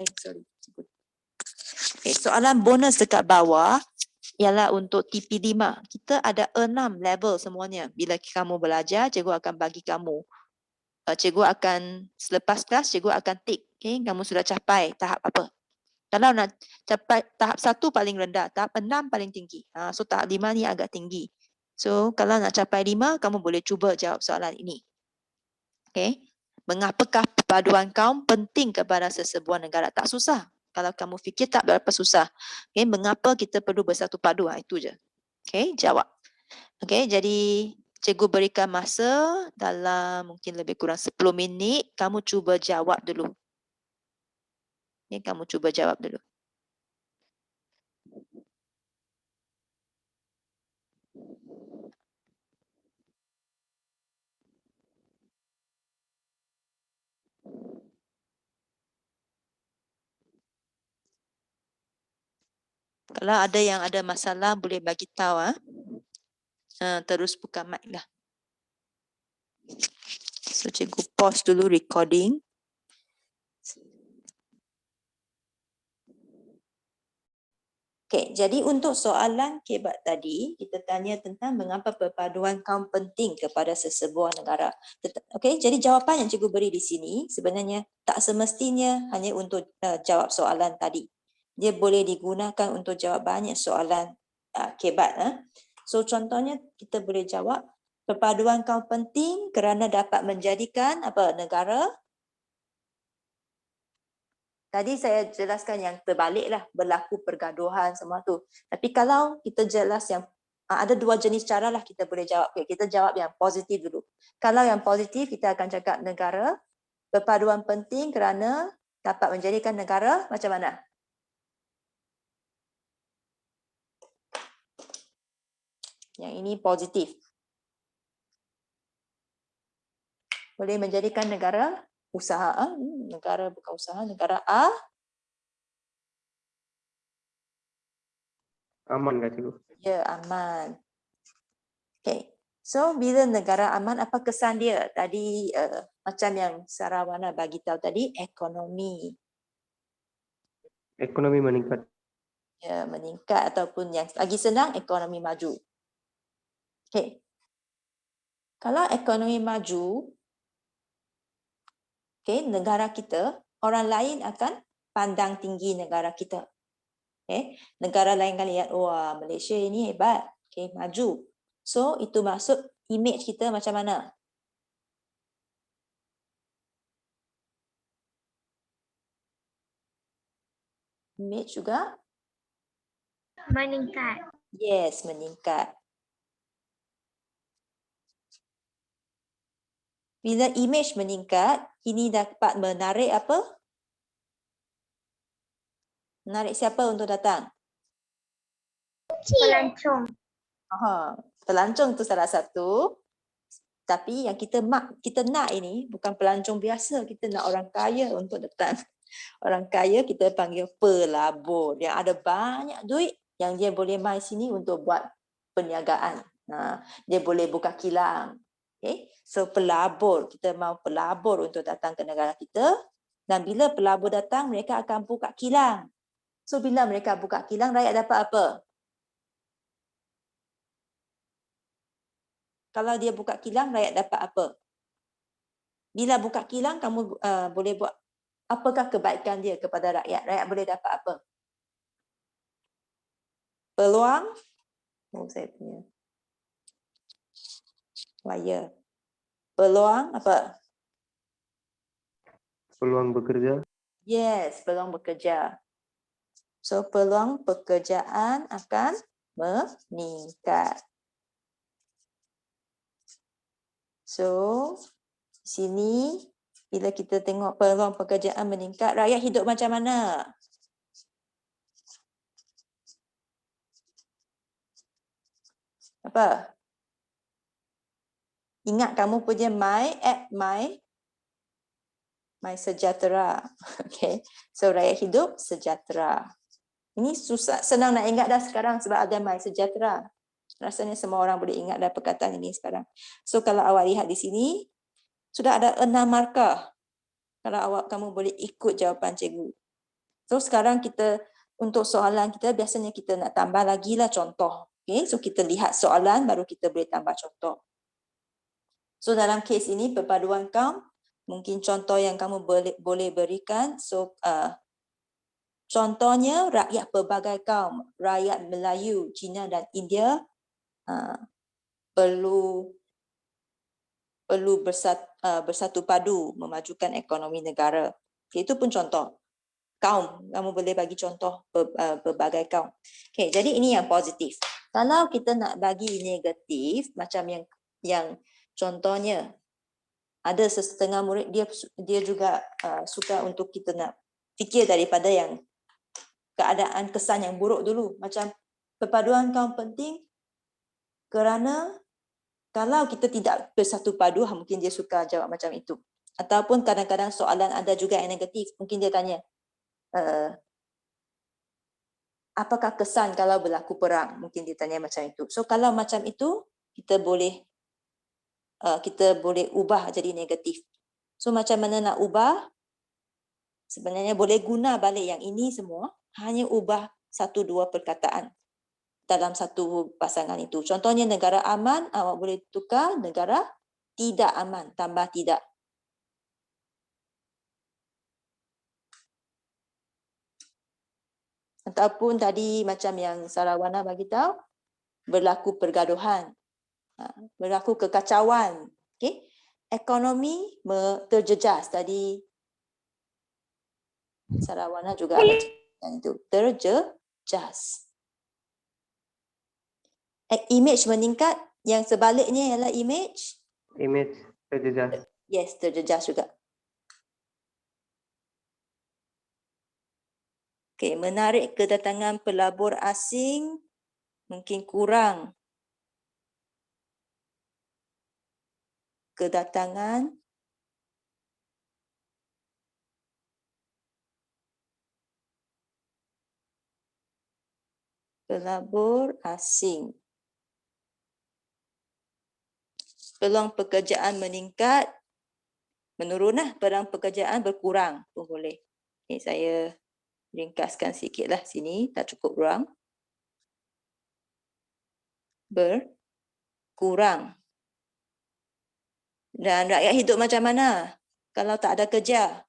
Soalan bonus dekat bawah ialah untuk TP5. Kita ada 6 level semuanya. Bila kamu belajar, cikgu akan bagi kamu. Cikgu akan selepas kelas, cikgu akan tick. Okay. Kamu sudah capai tahap apa. Kalau nak capai tahap 1 paling rendah, tahap 6 paling tinggi. So tahap 5 ni agak tinggi. So kalau nak capai 5, kamu boleh cuba jawab soalan ini. Okay. Mengapakah perpaduan kaum penting kepada sesebuah negara? Tak susah. Kalau kamu fikir tak berapa susah. Okay. Mengapa kita perlu bersatu padu? Itu je. Okay. Jawab. Okay. Jadi cikgu berikan masa dalam mungkin lebih kurang 10 minit. Kamu cuba jawab dulu. Okay. Kamu cuba jawab dulu. Kalau ada yang ada masalah boleh bagi tahu terus buka mic lah. So cikgu pause dulu recording. Okey, jadi untuk soalan kebat tadi, kita tanya tentang mengapa perpaduan kaum penting kepada sesebuah negara. Okey, jadi jawapan yang cikgu beri di sini sebenarnya tak semestinya hanya untuk jawab soalan tadi. Dia boleh digunakan untuk jawab banyak soalan kebat. So contohnya kita boleh jawab perpaduan kaum penting kerana dapat menjadikan apa negara. Tadi saya jelaskan yang terbaliklah, berlaku pergaduhan semua tu. Tapi kalau kita jelas yang ada dua jenis cara lah kita boleh jawab. Okay, kita jawab yang positif dulu. Kalau yang positif kita akan cakap negara perpaduan penting kerana dapat menjadikan negara macam mana? Yang ini positif. Boleh menjadikan negara usaha, negara bukan usaha, negara Aman nggak cikgu? ya aman. Okay. So bila negara aman, apa kesan dia? Tadi macam yang Sarawana bagi tahu tadi, ekonomi Ekonomi meningkat. ya, meningkat ataupun yang lagi senang, ekonomi maju. Okay. Kalau ekonomi maju, okay, negara kita, orang lain akan pandang tinggi negara kita. Okay. Negara lain kan lihat, wah Malaysia ini hebat, okay, maju. So itu maksud image kita macam mana? Image juga? Meningkat. Yes, meningkat. Bila image meningkat, ini dapat menarik apa? Menarik siapa untuk datang? Pelancong. Pelancong tu salah satu. Tapi yang kita nak ini bukan pelancong biasa, kita nak orang kaya untuk datang. Orang kaya kita panggil pelabur yang ada banyak duit yang dia boleh mai sini untuk buat perniagaan. Dia boleh buka kilang. Okay? So pelabur, kita mahu pelabur untuk datang ke negara kita, dan bila pelabur datang mereka akan buka kilang. So bila mereka buka kilang, rakyat dapat apa? Kalau dia buka kilang, rakyat dapat apa? Bila buka kilang, kamu boleh buat apakah kebaikan dia kepada rakyat? Rakyat boleh dapat apa? Peluang? Saya punya layar. Peluang apa? Peluang bekerja. Yes, peluang bekerja. So peluang pekerjaan akan meningkat. So sini bila kita tengok peluang pekerjaan meningkat, rakyat hidup macam mana? Apa? Ingat kamu punya app My Sejahtera. Okay. So rakyat hidup sejahtera. Ini susah, senang nak ingat dah sekarang sebab ada My Sejahtera. Rasanya semua orang boleh ingat dah perkataan ini sekarang. So kalau awak lihat di sini, sudah ada 6 markah. Kalau kamu boleh ikut jawapan cikgu. So sekarang kita, untuk soalan kita, biasanya kita nak tambah lagi lah contoh. Okay? So kita lihat soalan, baru kita boleh tambah contoh. So dalam kes ini, perpaduan kaum, mungkin contoh yang kamu boleh berikan. So contohnya rakyat pelbagai kaum, rakyat Melayu, Cina dan India perlu bersatu padu memajukan ekonomi negara. Okay, itu pun contoh. Kaum, kamu boleh bagi contoh pelbagai kaum. Okay, jadi ini yang positif. Kalau kita nak bagi negatif, macam yang contohnya, ada setengah murid dia juga suka untuk kita nak fikir daripada yang keadaan kesan yang buruk dulu. Macam perpaduan kaum penting kerana kalau kita tidak bersatu padu, mungkin dia suka jawab macam itu. Ataupun kadang-kadang soalan ada juga yang negatif. Mungkin dia tanya, apakah kesan kalau berlaku perang? Mungkin dia tanya macam itu. So kalau macam itu, kita boleh ubah jadi negatif. So macam mana nak ubah? Sebenarnya boleh guna balik yang ini semua, hanya ubah 1-2 perkataan dalam satu pasangan itu. Contohnya negara aman, awak boleh tukar negara tidak aman, tambah tidak. Ataupun tadi macam yang Sarawana bagi tahu, berlaku pergaduhan, berlaku kekacauan. Okay? Ekonomi terjejas. Tadi Sarawana juga ada yang itu, terjejas. Image meningkat, yang sebaliknya ialah image. Image terjejas. Yes, terjejas juga. Okay, menarik kedatangan pelabur asing mungkin kurang. Kedatangan pelabur asing. Peluang pekerjaan meningkat, menurunlah, peluang pekerjaan berkurang pun boleh. Okay, saya ringkaskan sikitlah sini, tak cukup ruang. Berkurang. Dan rakyat hidup macam mana kalau tak ada kerja?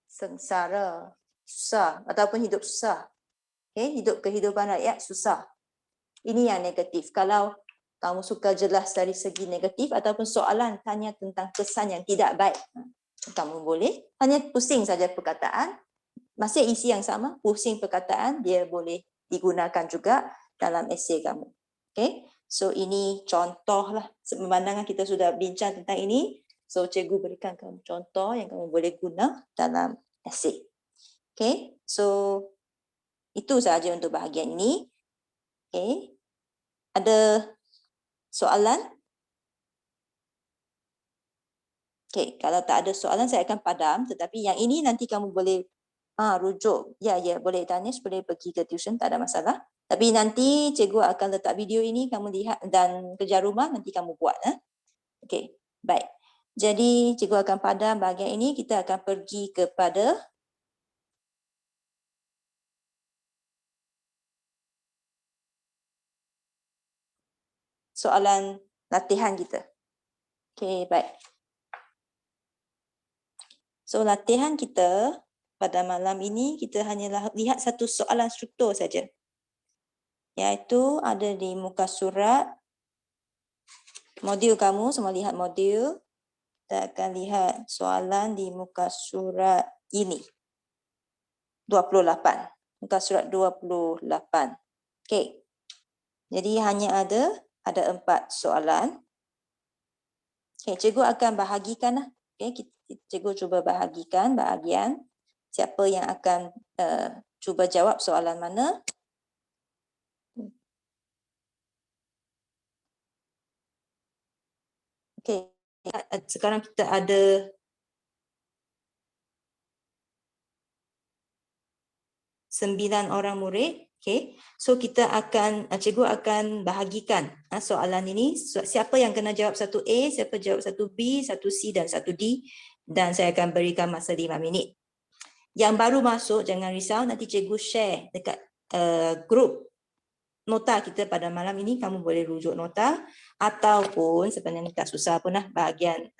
Sengsara, susah ataupun hidup susah. Okay, hidup kehidupan rakyat susah. Ini yang negatif. Kalau kamu suka jelas dari segi negatif ataupun soalan tanya tentang kesan yang tidak baik, kamu boleh hanya pusing saja perkataan, masih isi yang sama, pusing perkataan, dia boleh digunakan juga dalam esei kamu. Okay, so ini contoh lah. Pemandangan kita sudah bincang tentang ini, so cikgu berikan kamu contoh yang kamu boleh guna dalam esei. Okay, so itu sahaja untuk bahagian ini. Okay, ada soalan? Okay, kalau tak ada soalan saya akan padam, tetapi yang ini nanti kamu boleh rujuk. Ya, boleh tanya, boleh pergi ke tuition, tak ada masalah. Tapi nanti cikgu akan letak video ini, kamu lihat, dan kerja rumah nanti kamu buat. Okay, baik. Jadi cikgu akan padam bahagian ini, kita akan pergi kepada soalan latihan kita. Okay, baik. So, latihan kita pada malam ini, kita hanya lihat satu soalan struktur saja. Iaitu ada di muka surat. Modul kamu, semua lihat modul. Kita akan lihat soalan di muka surat ini. 28. Muka surat 28. Okay. Jadi hanya ada 4 soalan. Okay, cikgu akan bahagikan lah. Okay, cikgu cuba bahagikan bahagian siapa yang akan cuba jawab soalan mana. Okay, sekarang kita ada 9 orang murid. Okay, so kita akan, cikgu akan bahagikan soalan ini. Siapa yang kena jawab 1A, siapa jawab 1B, 1C dan 1D. Dan saya akan berikan masa 5 minit. Yang baru masuk, jangan risau, nanti cikgu share dekat grup nota kita pada malam ini. Kamu boleh rujuk nota. Ataupun sebenarnya tak susah pun lah, bahagian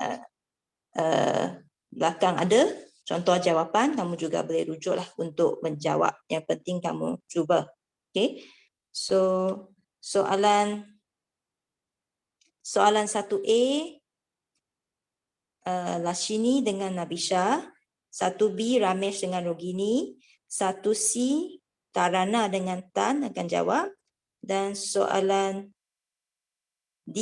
belakang ada contoh jawapan, kamu juga boleh rujuk lah untuk menjawab. Yang penting kamu cuba. Okay. So, soalan 1A, Lashini dengan Nabisha. 1B, Ramesh dengan Rogini. 1C, Tarana dengan Tan akan jawab. Dan soalan D,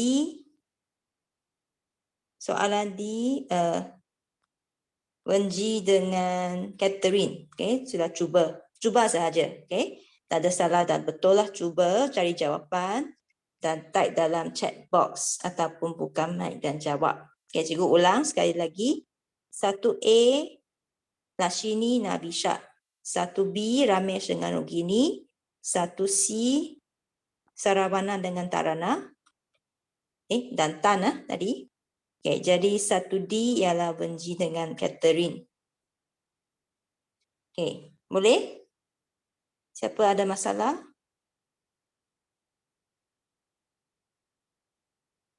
Wenji dengan Catherine. Okay, sudah cuba sahaja. Okay, tak ada salah dan betul lah. Cuba cari jawapan dan type dalam chat box ataupun buka mic dan jawab. Okay, cikgu ulang sekali lagi. 1A, Lashini Nabisha. 1B, Ramesh dengan Rogini. 1C, Sarawana dengan Tarana. Dan Tan tadi. Okay, jadi 1D ialah Wenji dengan Catherine. Okay, boleh? Siapa ada masalah?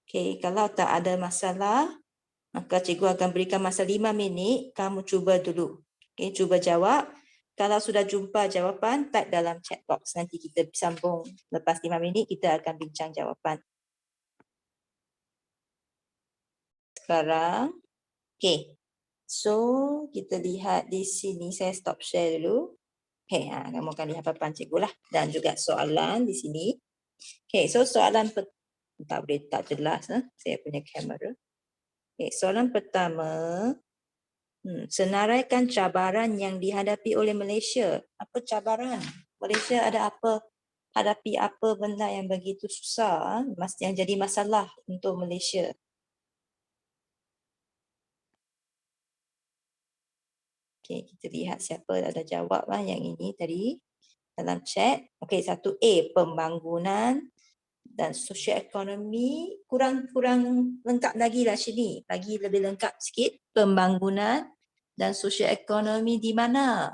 Okay, kalau tak ada masalah, maka cikgu akan berikan masa 5 minit. Kamu cuba dulu. Okay, cuba jawab. Kalau sudah jumpa jawapan, type dalam chat box. Nanti kita sambung. Lepas 5 minit, kita akan bincang jawapan. Sekarang, okay. So, kita lihat di sini. Saya stop share dulu. Okay, kamu akan lihat papan cikgu lah. Dan juga soalan di sini. Okay, so soalan tak boleh tak jelas. Saya punya kamera. Okay, soalan pertama. Senaraikan cabaran yang dihadapi oleh Malaysia. Apa cabaran? Malaysia ada apa? Hadapi apa benda yang begitu susah, yang jadi masalah untuk Malaysia? Okay, kita lihat siapa ada jawab yang ini tadi dalam chat. Okay, 1A, pembangunan dan sosioekonomi. Kurang lengkap lagi lah sini. Lagi lebih lengkap sikit. Pembangunan dan sosioekonomi di mana?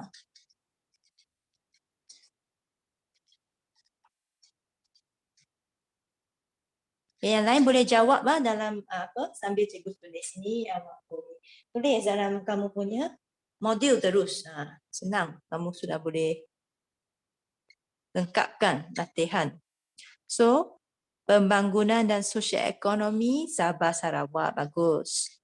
Yang lain boleh jawab dalam apa sambil cikgu tulis sini. Tulis dalam kamu punya modul terus. Senang, kamu sudah boleh lengkapkan latihan. So, pembangunan dan sosioekonomi Sabah Sarawak, bagus.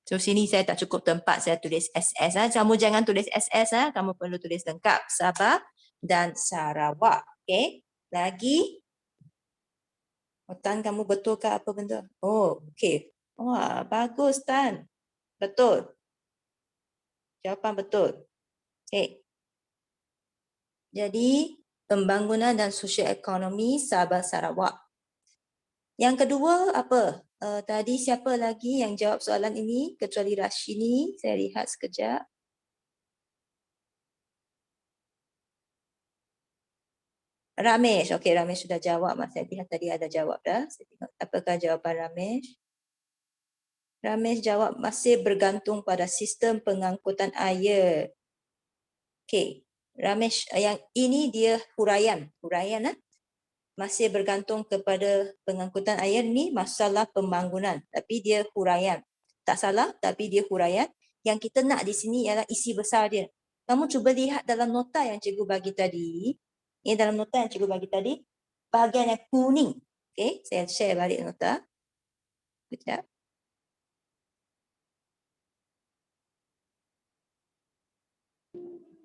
So, sini saya tak cukup tempat saya tulis SS. Kamu jangan tulis SS. Kamu perlu tulis lengkap Sabah dan Sarawak. Okay. Lagi. Tan, kamu betul ke apa benda? Oh, okey. Wah, bagus Tan. Betul. Jawapan betul. Okey. Jadi, pembangunan dan sosioekonomi Sabah Sarawak. Yang kedua apa? Tadi siapa lagi yang jawab soalan ini kecuali Rashini? Saya lihat sekejap. Ramesh. Okey, Ramesh sudah jawab. Saya lihat tadi ada jawab dah. Saya tengok apakah jawapan Ramesh. Ramesh jawab masih bergantung pada sistem pengangkutan air. Okey, Ramesh, yang ini dia huraian. Huraian masih bergantung kepada pengangkutan air ni masalah pembangunan. Tapi dia huraian. Tak salah, tapi dia huraian. Yang kita nak di sini ialah isi besar dia. Kamu cuba lihat dalam nota yang cikgu bagi tadi. Ini dalam nota yang cikgu bagi tadi. Bahagian yang kuning. Okey, saya share balik nota. Sekejap.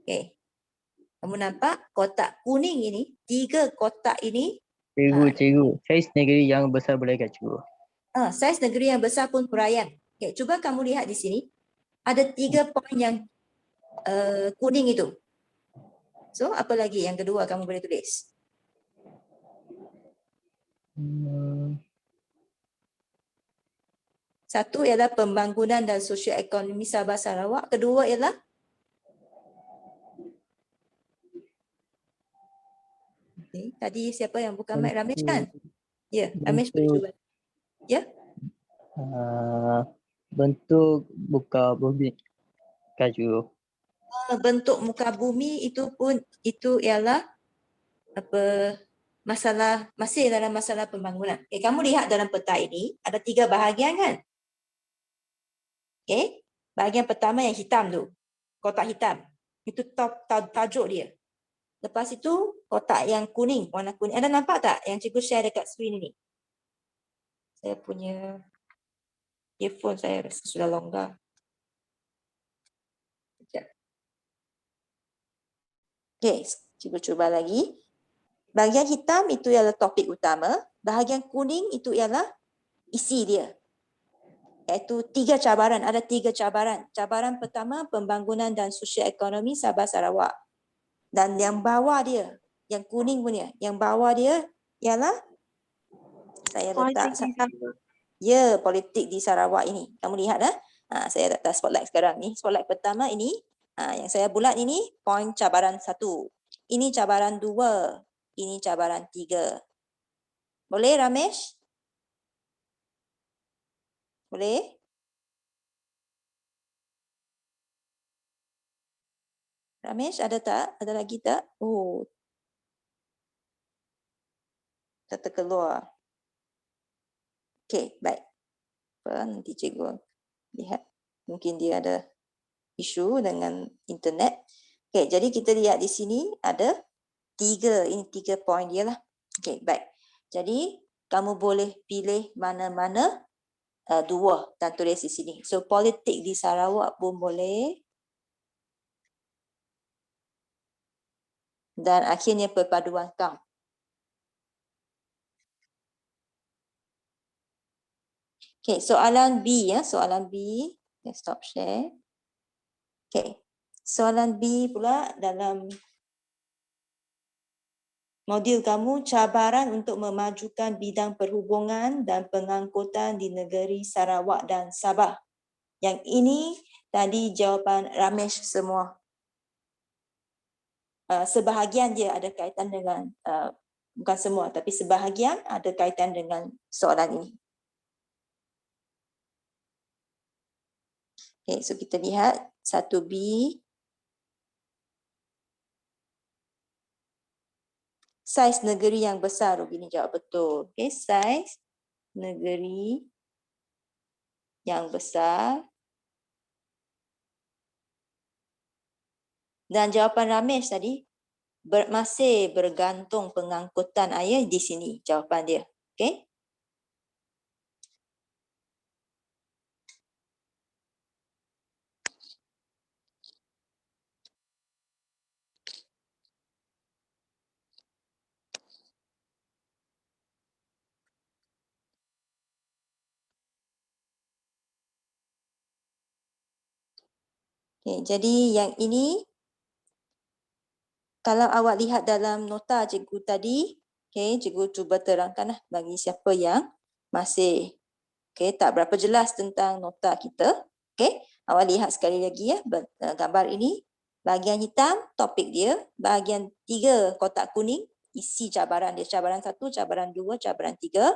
Okey. Kamu nampak kotak kuning ini, 3 kotak ini. Cikgu. Saiz negeri yang besar boleh kat cikgu? Saiz negeri yang besar pun huraian. Okay, cuba kamu lihat di sini. Ada 3 poin yang kuning itu. So, apa lagi yang kedua kamu boleh tulis? Satu ialah pembangunan dan sosioekonomi Sabah Sarawak. Kedua ialah tadi siapa yang buka mic? Ramesh kan? Ya, Ramesh boleh cuba. Ya? Bentuk buka bumi kat cikgu. Bentuk muka bumi itu pun ialah apa masalah, masih dalam masalah pembangunan. Okay, kamu lihat dalam peta ini ada 3 bahagian kan? Okay, bahagian pertama yang hitam tu, kotak hitam. Itu tajuk dia. Lepas itu kotak yang kuning, warna kuning. Anda nampak tak yang cikgu share dekat screen ini? Saya punya earphone saya rasa sudah longgar. Okay, cikgu cuba lagi. Bahagian hitam itu ialah topik utama. Bahagian kuning itu ialah isi dia. Iaitu 3 cabaran. Ada 3 cabaran. Cabaran pertama, pembangunan dan sosioekonomi Sabah Sarawak. Dan yang bawah dia, yang kuning punya, yang bawah dia ialah saya letak politik di Sarawak ini. Kamu lihat saya letak spotlight sekarang ni. Spotlight pertama ini, yang saya bulat ini poin cabaran 1. Ini cabaran 2. Ini cabaran 3. Boleh Ramesh? Boleh? Ramesh, ada tak? Ada lagi tak? Oh, dah terkeluar. Okey, baik. Nanti cikgu lihat. Mungkin dia ada isu dengan internet. Okey, jadi kita lihat di sini ada 3. Ini 3 poin dia lah. Okey, baik. Jadi, kamu boleh pilih mana-mana 2 dan tulis di sini. So, politik di Sarawak pun boleh. Dan akhirnya perpaduan kaum. Okey, soalan B ya, soalan B. Okay, stop share. Okey. Soalan B pula dalam modul kamu, cabaran untuk memajukan bidang perhubungan dan pengangkutan di negeri Sarawak dan Sabah. Yang ini tadi jawapan Ramesh semua. Sebahagian dia ada kaitan dengan, bukan semua, tapi sebahagian ada kaitan dengan soalan ini. Okay, so kita lihat 1B. Saiz negeri yang besar, Rubini jawab betul. Okay, saiz negeri yang besar. Dan jawapan Ramesh tadi, masih bergantung pengangkutan air di sini, jawapan dia. Okay? Okay, jadi yang ini, kalau awak lihat dalam nota cikgu tadi, okay, cikgu cuba terangkanlah bagi siapa yang masih tak berapa jelas tentang nota kita. Okay, awak lihat sekali lagi ya, gambar ini. Bahagian hitam, topik dia. Bahagian 3, kotak kuning, isi cabaran dia. Cabaran 1, cabaran 2, cabaran 3.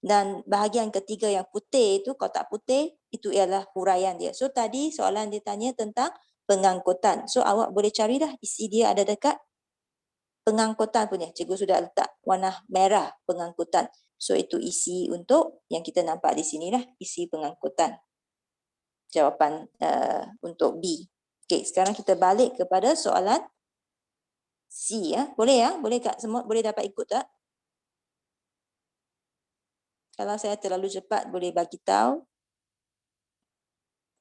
Dan bahagian ketiga yang putih itu, kotak putih, itu ialah huraian dia. So tadi soalan dia tanya tentang pengangkutan. So awak boleh carilah isi dia ada dekat pengangkutan punya. Cikgu sudah letak warna merah pengangkutan. So itu isi untuk yang kita nampak di sinilah, isi pengangkutan. Jawapan untuk B. Okey, sekarang kita balik kepada soalan C ya. Boleh ya? Boleh Kak semua boleh dapat ikut tak? Kalau saya terlalu cepat boleh bagi tahu.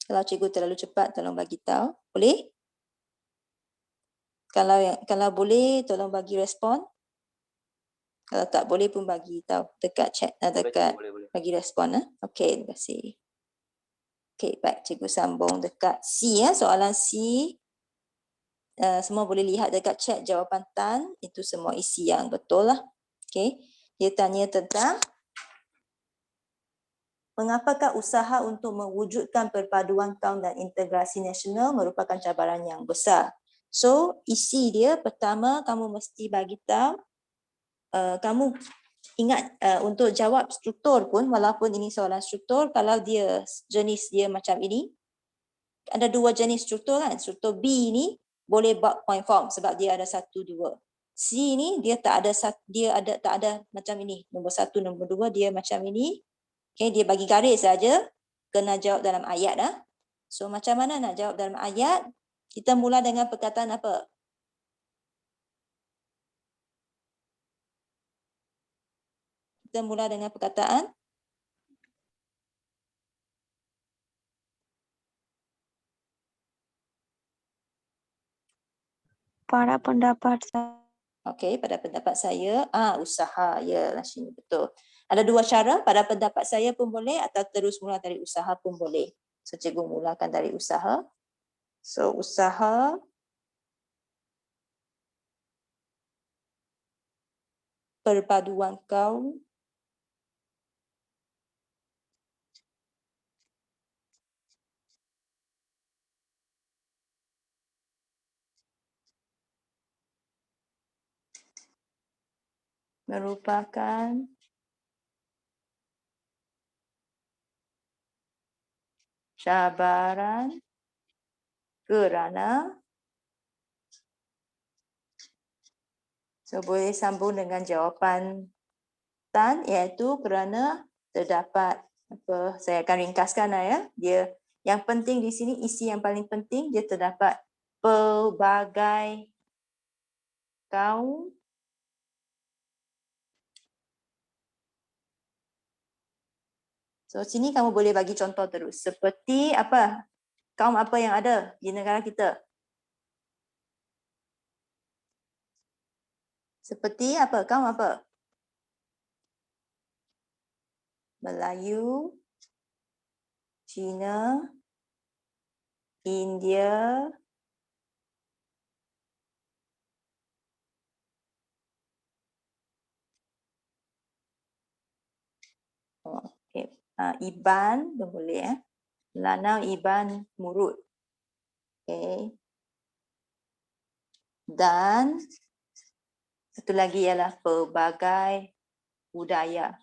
Kalau cikgu terlalu cepat tolong bagi tahu. Boleh? Kalau boleh tolong bagi respon. Kalau tak boleh pun bagi tahu dekat chat, dekat Boleh. bagi respon. Okey, terima kasih. Okey, baik, cikgu sambung dekat C ya, soalan C. Semua boleh lihat dekat chat jawapan Tan, itu semua isi yang betul lah. Okey, dia tanya tentang mengapakah usaha untuk mewujudkan perpaduan kaum dan integrasi nasional merupakan cabaran yang besar. So, isi dia pertama kamu mesti bagi tahu, kamu ingat untuk jawab struktur pun, walaupun ini soalan struktur, kalau dia jenis dia macam ini, ada 2 jenis struktur kan. Struktur B ni boleh buat point form sebab dia ada 1, 2. C ni dia tak ada macam ini. Nombor 1, nombor 2 dia macam ini. Okay, dia bagi garis saja. Kena jawab dalam ayat dah. So macam mana nak jawab dalam ayat? Kita mula dengan perkataan apa? Kita mula dengan perkataan Para pendapat saya. okey, pada pendapat saya, usaha, ya Rashini, betul. Ada 2 cara, pada pendapat saya pun boleh atau terus mula dari usaha pun boleh. So, cikgu mulakan dari usaha. So, usaha perpaduan kaum merupakan cabaran kerana. So boleh sambung dengan jawapan Tan, iaitu kerana terdapat apa, saya akan ringkaskan ya. Dia yang penting di sini, isi yang paling penting, dia terdapat pelbagai kaum So sini kamu boleh bagi contoh terus. Seperti apa? Kaum apa yang ada di negara kita? Seperti apa? Kaum apa? Melayu, Cina, India, okay. Iban pun boleh ya. Lanau, Iban, Murut. Okay. Dan satu lagi ialah pelbagai budaya.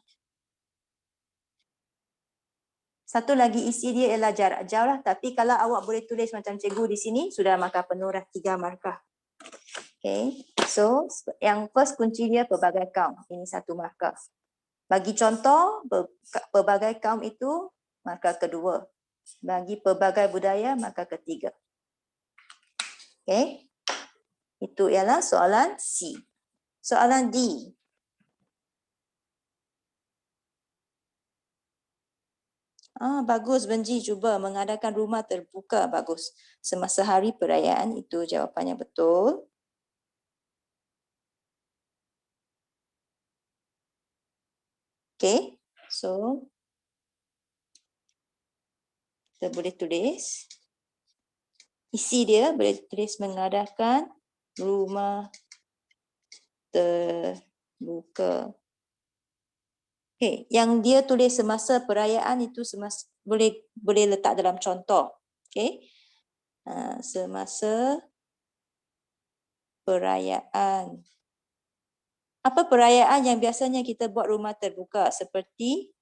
Satu lagi isi dia ialah jarak jauh lah. Tapi kalau awak boleh tulis macam cikgu di sini, sudah markah penuh dah 3 markah. Okay. So, yang first kunci dia pelbagai kaum. Ini 1 markah. Bagi contoh, pelbagai kaum itu markah kedua. Bagi pelbagai budaya, markah ketiga. Okay. Itu ialah soalan C. Soalan D. Bagus Benji, cuba mengadakan rumah terbuka. Bagus. Semasa hari perayaan, itu jawapannya betul. Okay. So, kita boleh tulis. Isi dia boleh tulis mengadakan rumah terbuka. Okay. Yang dia tulis semasa perayaan itu boleh letak dalam contoh. Okay. Semasa perayaan. Apa perayaan yang biasanya kita buat rumah terbuka? Seperti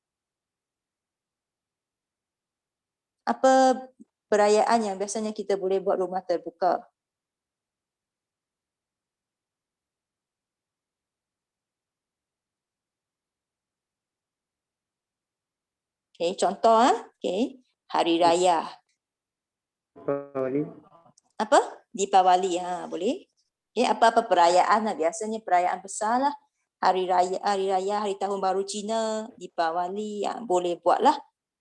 apa perayaan yang biasanya kita boleh buat rumah terbuka? Okay, contoh okay. Hari Raya. Apa? Deepawali, boleh. Okay, apa-apa perayaan biasanya perayaan besar lah. Hari Raya, Hari Tahun Baru Cina, Deepawali, boleh buatlah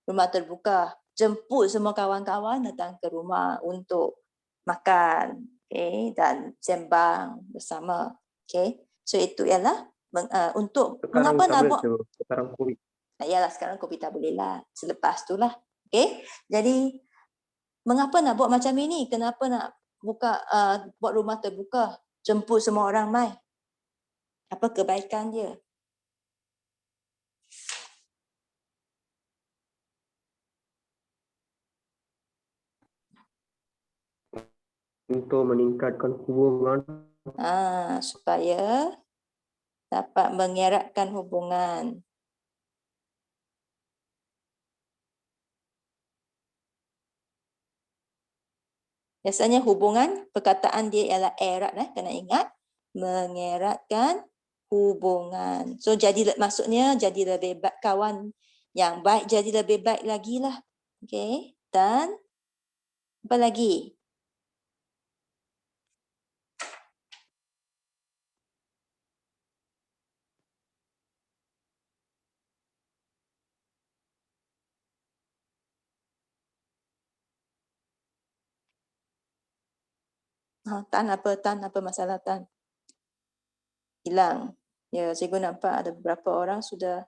rumah terbuka. Jemput semua kawan-kawan datang ke rumah untuk makan, okay, dan sembang bersama. Okay. So itu ialah untuk Sekarang mengapa nak tak buat. boleh tu. Sekarang COVID. Yalah, sekarang COVID tak boleh lah. Selepas tu lah. Okay. Jadi, mengapa nak buat macam ini? Kenapa nak buat rumah terbuka? Jemput semua orang mai. Apa kebaikan dia? Untuk meningkatkan hubungan. Supaya dapat mengeratkan hubungan. Biasanya hubungan, perkataan dia ialah erat, kena ingat. Mengeratkan hubungan. So maksudnya jadi lebih baik, kawan yang baik jadi lebih baik lagi lah. Okay. Dan apa lagi? Tan apa masalah Tan? Hilang. Ya, cikgu nampak ada beberapa orang sudah.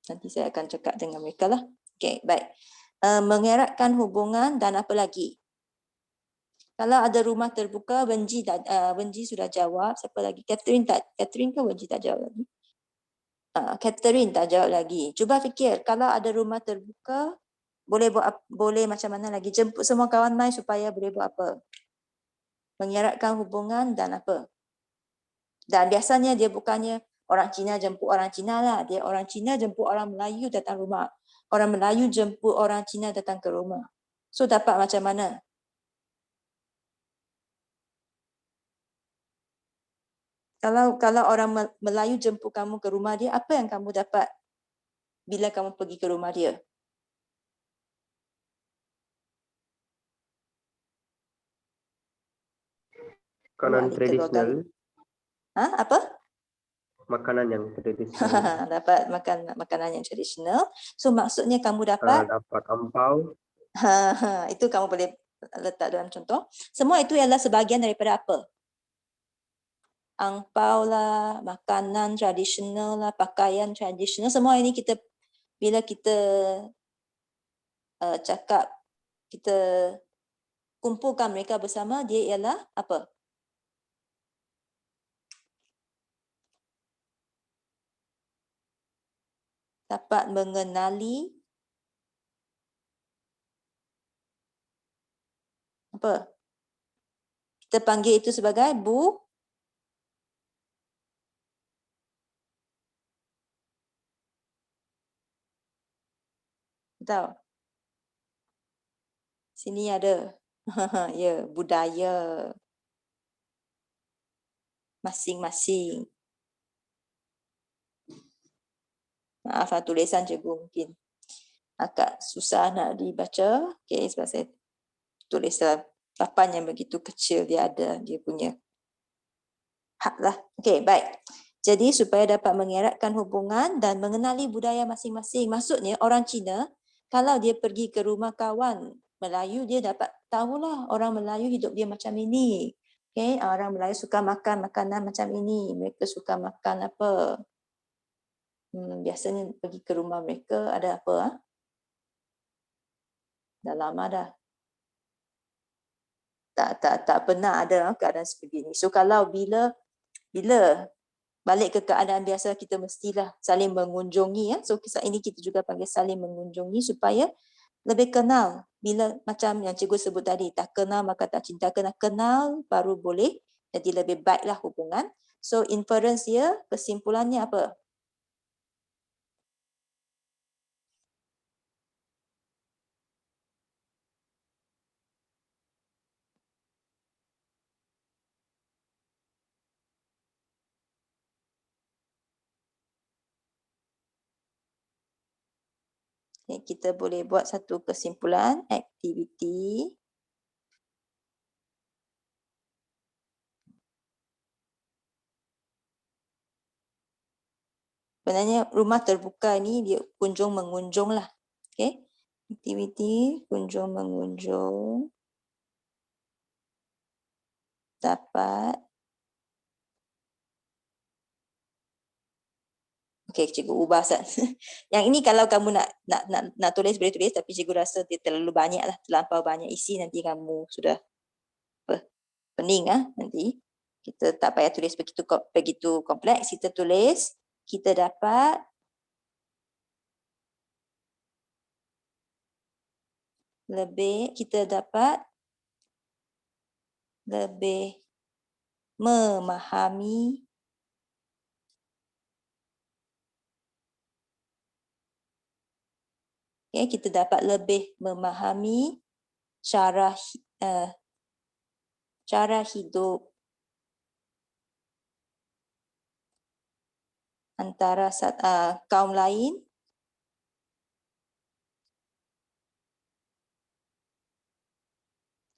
Nanti saya akan cakap dengan mereka lah. Okey, baik. Mengeratkan hubungan dan apa lagi? Kalau ada rumah terbuka, Benji sudah jawab. Siapa lagi? Catherine ke Benji tak jawab lagi? Catherine tak jawab lagi. Cuba fikir, kalau ada rumah terbuka, boleh macam mana lagi? Jemput semua kawan mai supaya boleh buat apa? Mengeratkan hubungan dan apa? Dan biasanya dia bukannya orang Cina jemput orang Cina lah. Dia orang Cina jemput orang Melayu datang rumah. orang Melayu jemput orang Cina datang ke rumah. So dapat macam mana? Kalau orang Melayu jemput kamu ke rumah dia, apa yang kamu dapat bila kamu pergi ke rumah dia? Makanan Balik ke luar tradisional, Apa? makanan yang tradisional. Dapat makan makanan yang tradisional. So maksudnya kamu dapat Dapat ampau, itu kamu boleh letak dalam contoh. Semua itu adalah sebahagian daripada apa? Angpau lah, makanan tradisional lah, pakaian tradisional. Semua ini kita bila kita cakap, kita kumpulkan mereka bersama, dia ialah apa? Dapat mengenali apa? Kita panggil itu sebagai tahu? Sini ada. Ya, budaya masing-masing. Maaf, tulisan cikgu mungkin agak susah nak dibaca. Okay, sebab saya tulis dalam papan yang begitu kecil, dia ada dia punya hak lah. Okay, baik. Jadi supaya dapat mengeratkan hubungan dan mengenali budaya masing-masing. Maksudnya orang Cina, kalau dia pergi ke rumah kawan Melayu, dia dapat tahulah orang Melayu hidup dia macam ini. Okay, orang Melayu suka makan makanan macam ini. Mereka suka makan apa? Biasanya pergi ke rumah mereka ada apa? Dah lama dah. Tak pernah ada keadaan seperti ini. So kalau bila balik ke keadaan biasa, kita mestilah saling mengunjungi. So kisah ini kita juga panggil saling mengunjungi supaya lebih kenal. Bila macam yang cikgu sebut tadi, tak kenal maka tak cinta, kena kenal baru boleh. Jadi lebih baiklah hubungan. So inference dia, kesimpulannya apa? Okay, kita boleh buat satu kesimpulan, aktiviti. Sebenarnya rumah terbuka ni dia kunjung mengunjung lah. Okay. Aktiviti kunjung mengunjung. Dapat. Okay, cikgu ubah Sat. Yang ini kalau kamu nak tulis boleh tulis, tapi cikgu rasa dia terlalu banyak lah, terlampau banyak isi, nanti kamu sudah pening nanti. Kita tak payah tulis begitu kompleks, kita tulis kita dapat lebih memahami kita dapat lebih memahami cara hidup antara kaum lain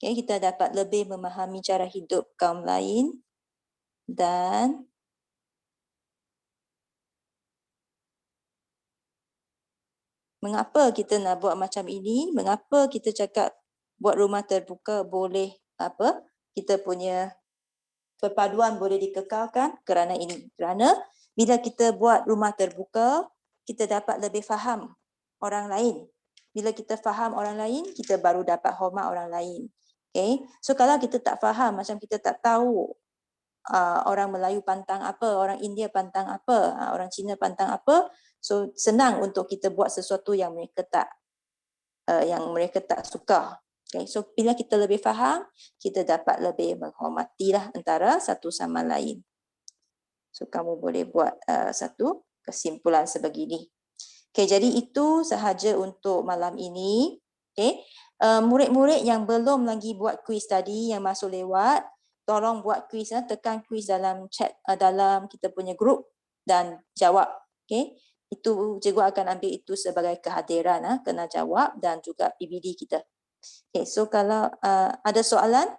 kita dapat lebih memahami cara hidup kaum lain dan mengapa kita nak buat macam ini, mengapa kita cakap buat rumah terbuka boleh kita punya perpaduan boleh dikekalkan kerana ini. Kerana bila kita buat rumah terbuka, kita dapat lebih faham orang lain. Bila kita faham orang lain, kita baru dapat hormat orang lain. Okay? So kalau kita tak faham, macam kita tak tahu orang Melayu pantang apa, orang India pantang apa, orang Cina pantang apa, so senang untuk kita buat sesuatu yang mereka tak suka. Okay, so bila kita lebih faham, kita dapat lebih menghormatilah antara satu sama lain. So kamu boleh buat satu kesimpulan sebegini. Okay, jadi itu sahaja untuk malam ini. Okay. Murid-murid yang belum lagi buat kuis tadi yang masuk lewat, tolong buat kuis, tekan kuis dalam chat, dalam kita punya grup dan jawab. Okay. Itu cikgu akan ambil itu sebagai kehadiran, kena jawab dan juga PBD kita. Okay, so kalau ada soalan,